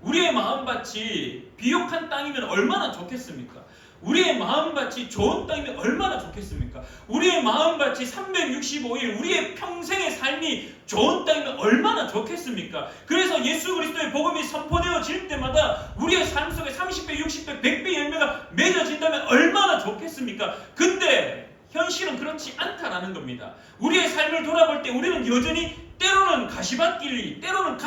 우리의 마음밭이 비옥한 땅이면 얼마나 좋겠습니까? 우리의 마음밭이 좋은 땅이면 얼마나 좋겠습니까? 우리의 마음밭이 365일 우리의 평생의 삶이 좋은 땅이면 얼마나 좋겠습니까? 그래서 예수 그리스도의 복음이 선포되어질 때마다 우리의 삶 속에 30배, 60배, 100배 열매가 맺어진다면 얼마나 좋겠습니까? 근데 현실은 그렇지 않다라는 겁니다. 우리의 삶을 돌아볼 때 우리는 여전히 때로는 가시밭길이, 때로는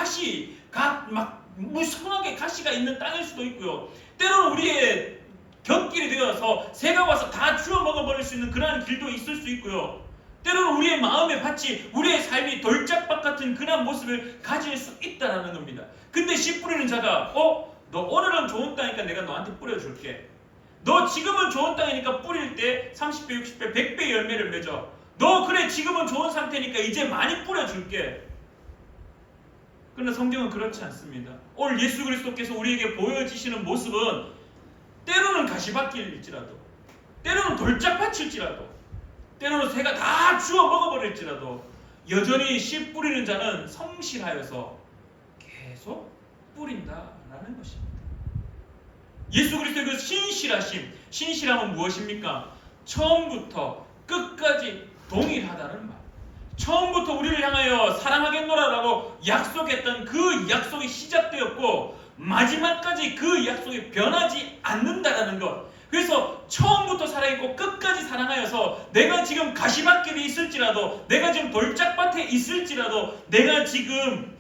막 무성하게 가시가 있는 땅일 수도 있고요. 때로는 우리의 곁길이 되어서 새가 와서 다 주워 먹어버릴 수 있는 그러한 길도 있을 수 있고요. 때로는 우리의 마음의 밭이, 우리의 삶이 돌짝밭 같은 그런 모습을 가질 수 있다는 겁니다. 근데 씨 뿌리는 자가 너 오늘은 좋은 땅이니까 내가 너한테 뿌려줄게. 너 지금은 좋은 땅이니까 뿌릴 때 30배, 60배, 100배 열매를 맺어. 너 그래 지금은 좋은 상태니까 이제 많이 뿌려줄게. 그러나 성경은 그렇지 않습니다. 오늘 예수 그리스도께서 우리에게 보여주시는 모습은 때로는 가시밭길일지라도, 때로는 돌짝밭일지라도, 때로는 새가 다 주워 먹어버릴지라도 여전히 씨 뿌리는 자는 성실하여서 계속 뿌린다라는 것입니다. 예수 그리스도의 그 신실함은 무엇입니까? 처음부터 끝까지 동일하다는 말. 처음부터 우리를 향하여 사랑하겠노라라고 약속했던 그 약속이 시작되었고 마지막까지 그 약속이 변하지 않는다라는 것. 그래서 처음부터 사랑했고 끝까지 사랑하여서 내가 지금 가시밭길에 있을지라도, 내가 지금 돌짝밭에 있을지라도, 내가 지금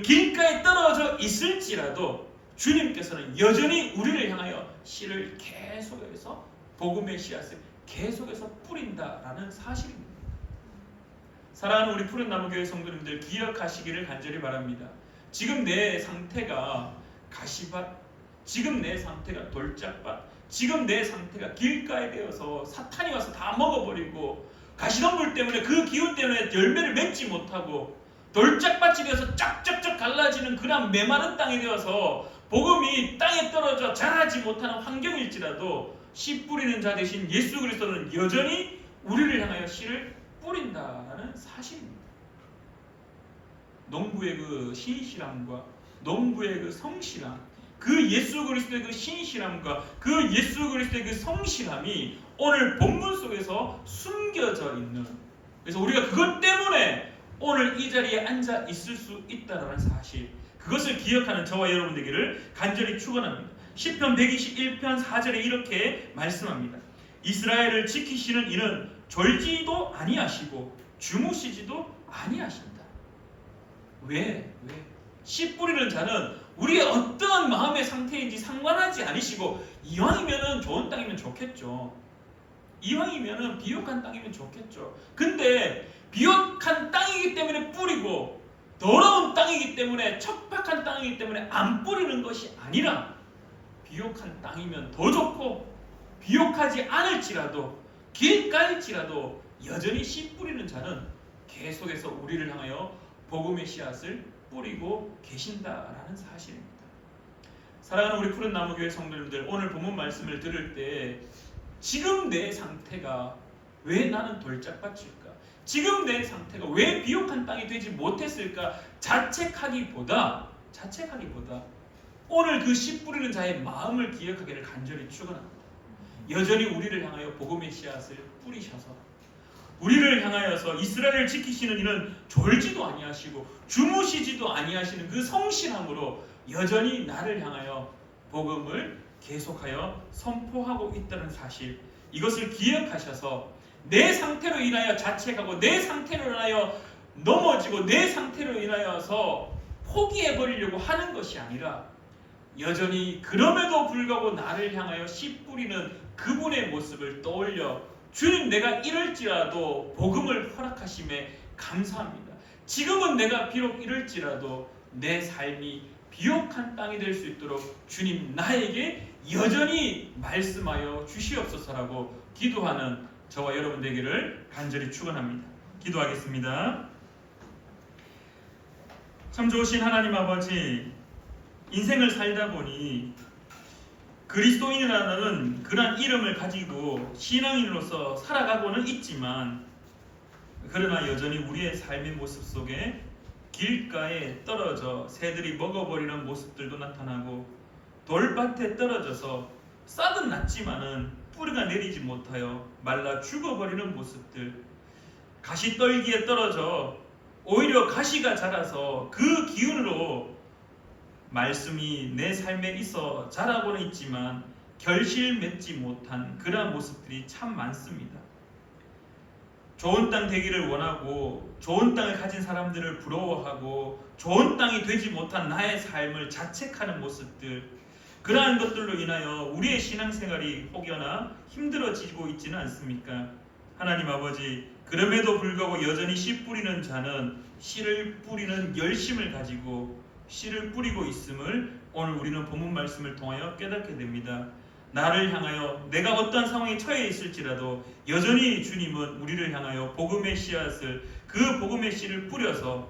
길가에 떨어져 있을지라도 주님께서는 여전히 우리를 향하여 씨를 계속해서 복음의 씨앗을 계속해서 뿌린다라는 사실입니다. 사랑하는 우리 푸른나무 교회 성도님들 기억하시기를 간절히 바랍니다. 지금 내 상태가 가시밭, 지금 내 상태가 돌짝밭, 지금 내 상태가 길가에 되어서 사탄이 와서 다 먹어버리고 가시덤불 때문에 그 기운 때문에 열매를 맺지 못하고 돌짝밭이 되어서 쫙쫙쫙 갈라지는 그런 메마른 땅이 되어서 복음이 땅에 떨어져 자라지 못하는 환경일지라도 씨 뿌리는 자 대신 예수 그리스도는 여전히 우리를 향하여 씨를 뿌린다라는 사실입니다. 농부의 그 신실함과 농부의 그 성실함, 그 예수 그리스도의 그 신실함과 그 예수 그리스도의 그 성실함이 오늘 본문 속에서 숨겨져 있는, 그래서 우리가 그것 때문에 오늘 이 자리에 앉아 있을 수 있다는 사실, 그것을 기억하는 저와 여러분 되기를 간절히 축원합니다. 시편 121편 4절에 이렇게 말씀합니다. 이스라엘을 지키시는 이는 졸지도 아니하시고 주무시지도 아니하신다. 왜? 씨 뿌리는 자는 우리의 어떤 마음의 상태인지 상관하지 않으시고 이왕이면은 좋은 땅이면 좋겠죠. 이왕이면은 비옥한 땅이면 좋겠죠. 근데 비옥한 땅이기 때문에 뿌리고 더러운 땅이기 때문에 척박한 땅이기 때문에 안 뿌리는 것이 아니라 비옥한 땅이면 더 좋고 비옥하지 않을지라도 길가일지라도 여전히 씨 뿌리는 자는 계속해서 우리를 향하여 복음의 씨앗을 뿌리고 계신다라는 사실입니다. 사랑하는 우리 푸른 나무교회 성도님들, 오늘 본문 말씀을 들을 때 지금 내 상태가 왜 나는 돌짝밭일까? 지금 내 상태가 왜 비옥한 땅이 되지 못했을까? 자책하기보다 오늘 그 씨 뿌리는 자의 마음을 기억하기를 간절히 축원합니다. 여전히 우리를 향하여 복음의 씨앗을 뿌리셔서 우리를 향하여서 이스라엘을 지키시는 이는 졸지도 아니하시고 주무시지도 아니하시는 그 성실함으로 여전히 나를 향하여 복음을 계속하여 선포하고 있다는 사실, 이것을 기억하셔서 내 상태로 인하여 자책하고 내 상태로 인하여 넘어지고 내 상태로 인하여서 포기해버리려고 하는 것이 아니라 여전히 그럼에도 불구하고 나를 향하여 씨 뿌리는 그분의 모습을 떠올려 주님, 내가 이럴지라도 복음을 허락하심에 감사합니다. 지금은 내가 비록 이럴지라도 내 삶이 비옥한 땅이 될 수 있도록 주님 나에게 여전히 말씀하여 주시옵소서라고 기도하는 저와 여러분 되기를 간절히 축원합니다. 기도하겠습니다. 참 좋으신 하나님 아버지, 인생을 살다 보니 그리스도인이라는 그런 이름을 가지고 신앙인으로서 살아가고는 있지만, 그러나 여전히 우리의 삶의 모습 속에 길가에 떨어져 새들이 먹어버리는 모습들도 나타나고, 돌밭에 떨어져서 싹은 났지만은 뿌리가 내리지 못하여 말라 죽어버리는 모습들, 가시떨기에 떨어져 오히려 가시가 자라서 그 기운으로 말씀이 내 삶에 있어 자라고는 있지만 결실 맺지 못한 그러한 모습들이 참 많습니다. 좋은 땅 되기를 원하고 좋은 땅을 가진 사람들을 부러워하고 좋은 땅이 되지 못한 나의 삶을 자책하는 모습들, 그러한 것들로 인하여 우리의 신앙생활이 혹여나 힘들어지고 있지는 않습니까? 하나님 아버지, 그럼에도 불구하고 여전히 씨 뿌리는 자는 씨를 뿌리는 열심을 가지고 씨를 뿌리고 있음을 오늘 우리는 본문 말씀을 통하여 깨닫게 됩니다. 나를 향하여 내가 어떠한 상황에 처해 있을지라도 여전히 주님은 우리를 향하여 복음의 씨앗을, 그 복음의 씨를 뿌려서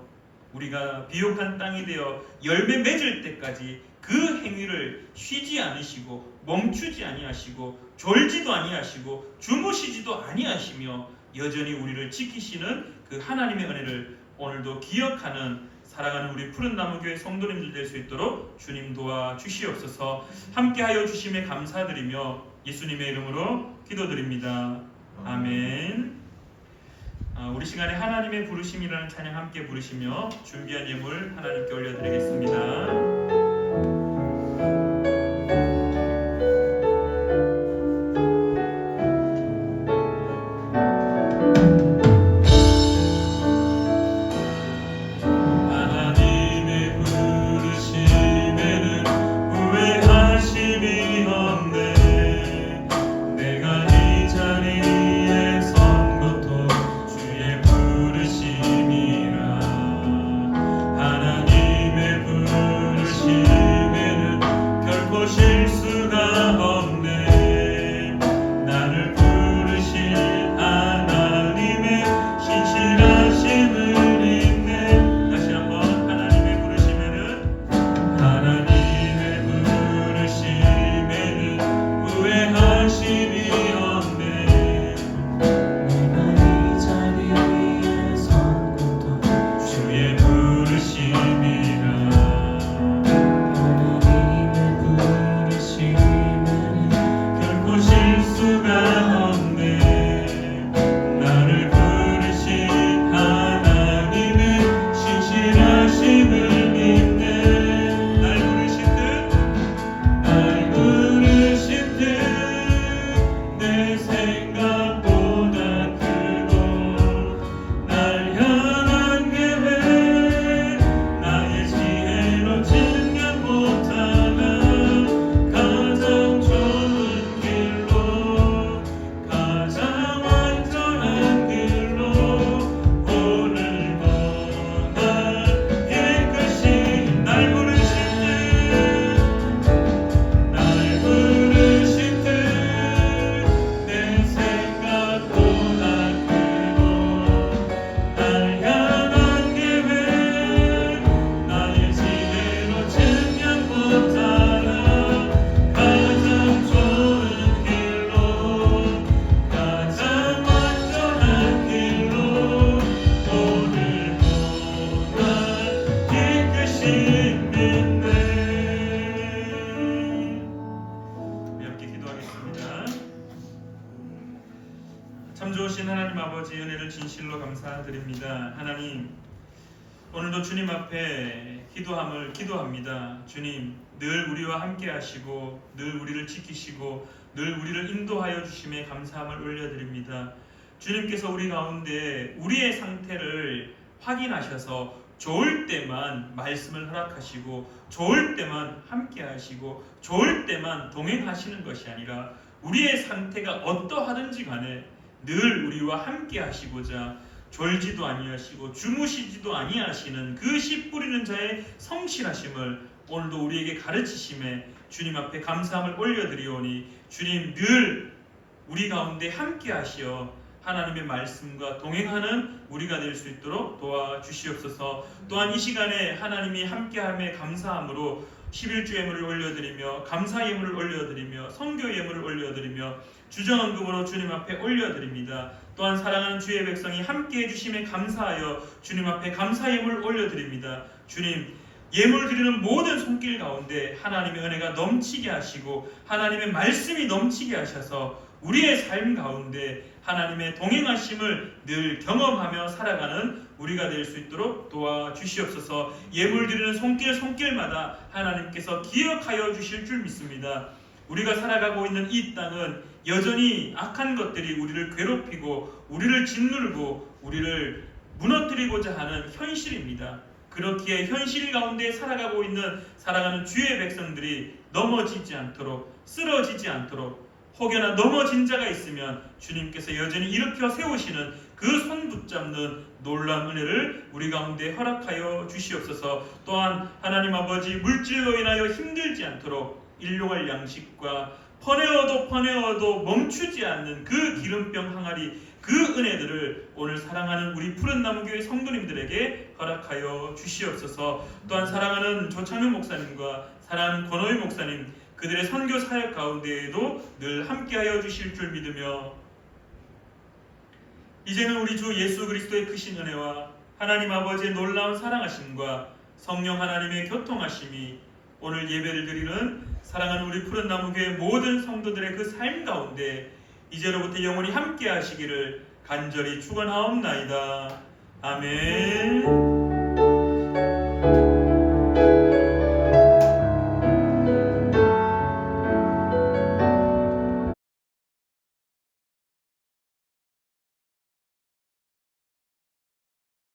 우리가 비옥한 땅이 되어 열매 맺을 때까지 그 행위를 쉬지 않으시고 멈추지 아니하시고 졸지도 아니하시고 주무시지도 아니하시며 여전히 우리를 지키시는 그 하나님의 은혜를 오늘도 기억하는 사랑하는 우리 푸른 나무 교회 성도님들 될 수 있도록 주님 도와 주시옵소서. 함께하여 주심에 감사드리며 예수님의 이름으로 기도드립니다. 아멘. 우리 시간에 하나님의 부르심이라는 찬양 함께 부르시며 준비한 예물 하나님께 올려드리겠습니다. 하나님 아버지 은혜를 진실로 감사드립니다. 하나님, 오늘도 주님 앞에 기도합니다. 주님, 늘 우리와 함께 하시고 늘 우리를 지키시고 늘 우리를 인도하여 주심에 감사함을 올려드립니다. 주님께서 우리 가운데 우리의 상태를 확인하셔서 좋을 때만 말씀을 허락하시고 좋을 때만 함께 하시고 좋을 때만 동행하시는 것이 아니라 우리의 상태가 어떠하든지 간에 늘 우리와 함께 하시고자 졸지도 아니하시고 주무시지도 아니하시는 그 씨 뿌리는 자의 성실하심을 오늘도 우리에게 가르치심에 주님 앞에 감사함을 올려드리오니 주님 늘 우리 가운데 함께 하시어 하나님의 말씀과 동행하는 우리가 될 수 있도록 도와주시옵소서. 또한 이 시간에 하나님이 함께함에 감사함으로 11주 예물을 올려드리며 감사 예물을 올려드리며 선교 예물을 올려드리며 주정언급으로 주님 앞에 올려드립니다. 또한 사랑하는 주의 백성이 함께해 주심에 감사하여 주님 앞에 감사 예물을 올려드립니다. 주님, 예물 드리는 모든 손길 가운데 하나님의 은혜가 넘치게 하시고 하나님의 말씀이 넘치게 하셔서 우리의 삶 가운데 하나님의 동행하심을 늘 경험하며 살아가는 우리가 될 수 있도록 도와주시옵소서. 예물 드리는 손길마다 하나님께서 기억하여 주실 줄 믿습니다. 우리가 살아가고 있는 이 땅은 여전히 악한 것들이 우리를 괴롭히고 우리를 짓누르고 우리를 무너뜨리고자 하는 현실입니다. 그렇기에 현실 가운데 살아가고 있는 사랑하는 주의 백성들이 넘어지지 않도록 쓰러지지 않도록 혹여나 넘어진 자가 있으면 주님께서 여전히 일으켜 세우시는 그 손 붙잡는 놀라운 은혜를 우리 가운데 허락하여 주시옵소서. 또한 하나님 아버지 물질로 인하여 힘들지 않도록 일용할 양식과 퍼내어도 멈추지 않는 그 기름병 항아리 그 은혜들을 오늘 사랑하는 우리 푸른나무교회 성도님들에게 허락하여 주시옵소서. 또한 사랑하는 조창현 목사님과 사랑하는 권호희 목사님 그들의 선교 사역 가운데에도 늘 함께하여 주실 줄 믿으며 이제는 우리 주 예수 그리스도의 크신 은혜와 하나님 아버지의 놀라운 사랑하심과 성령 하나님의 교통하심이 오늘 예배를 드리는 사랑하는 우리 푸른나무교회 모든 성도들의 그 삶 가운데 이제로부터 영원히 함께 하시기를 간절히 축원하옵나이다. 아멘.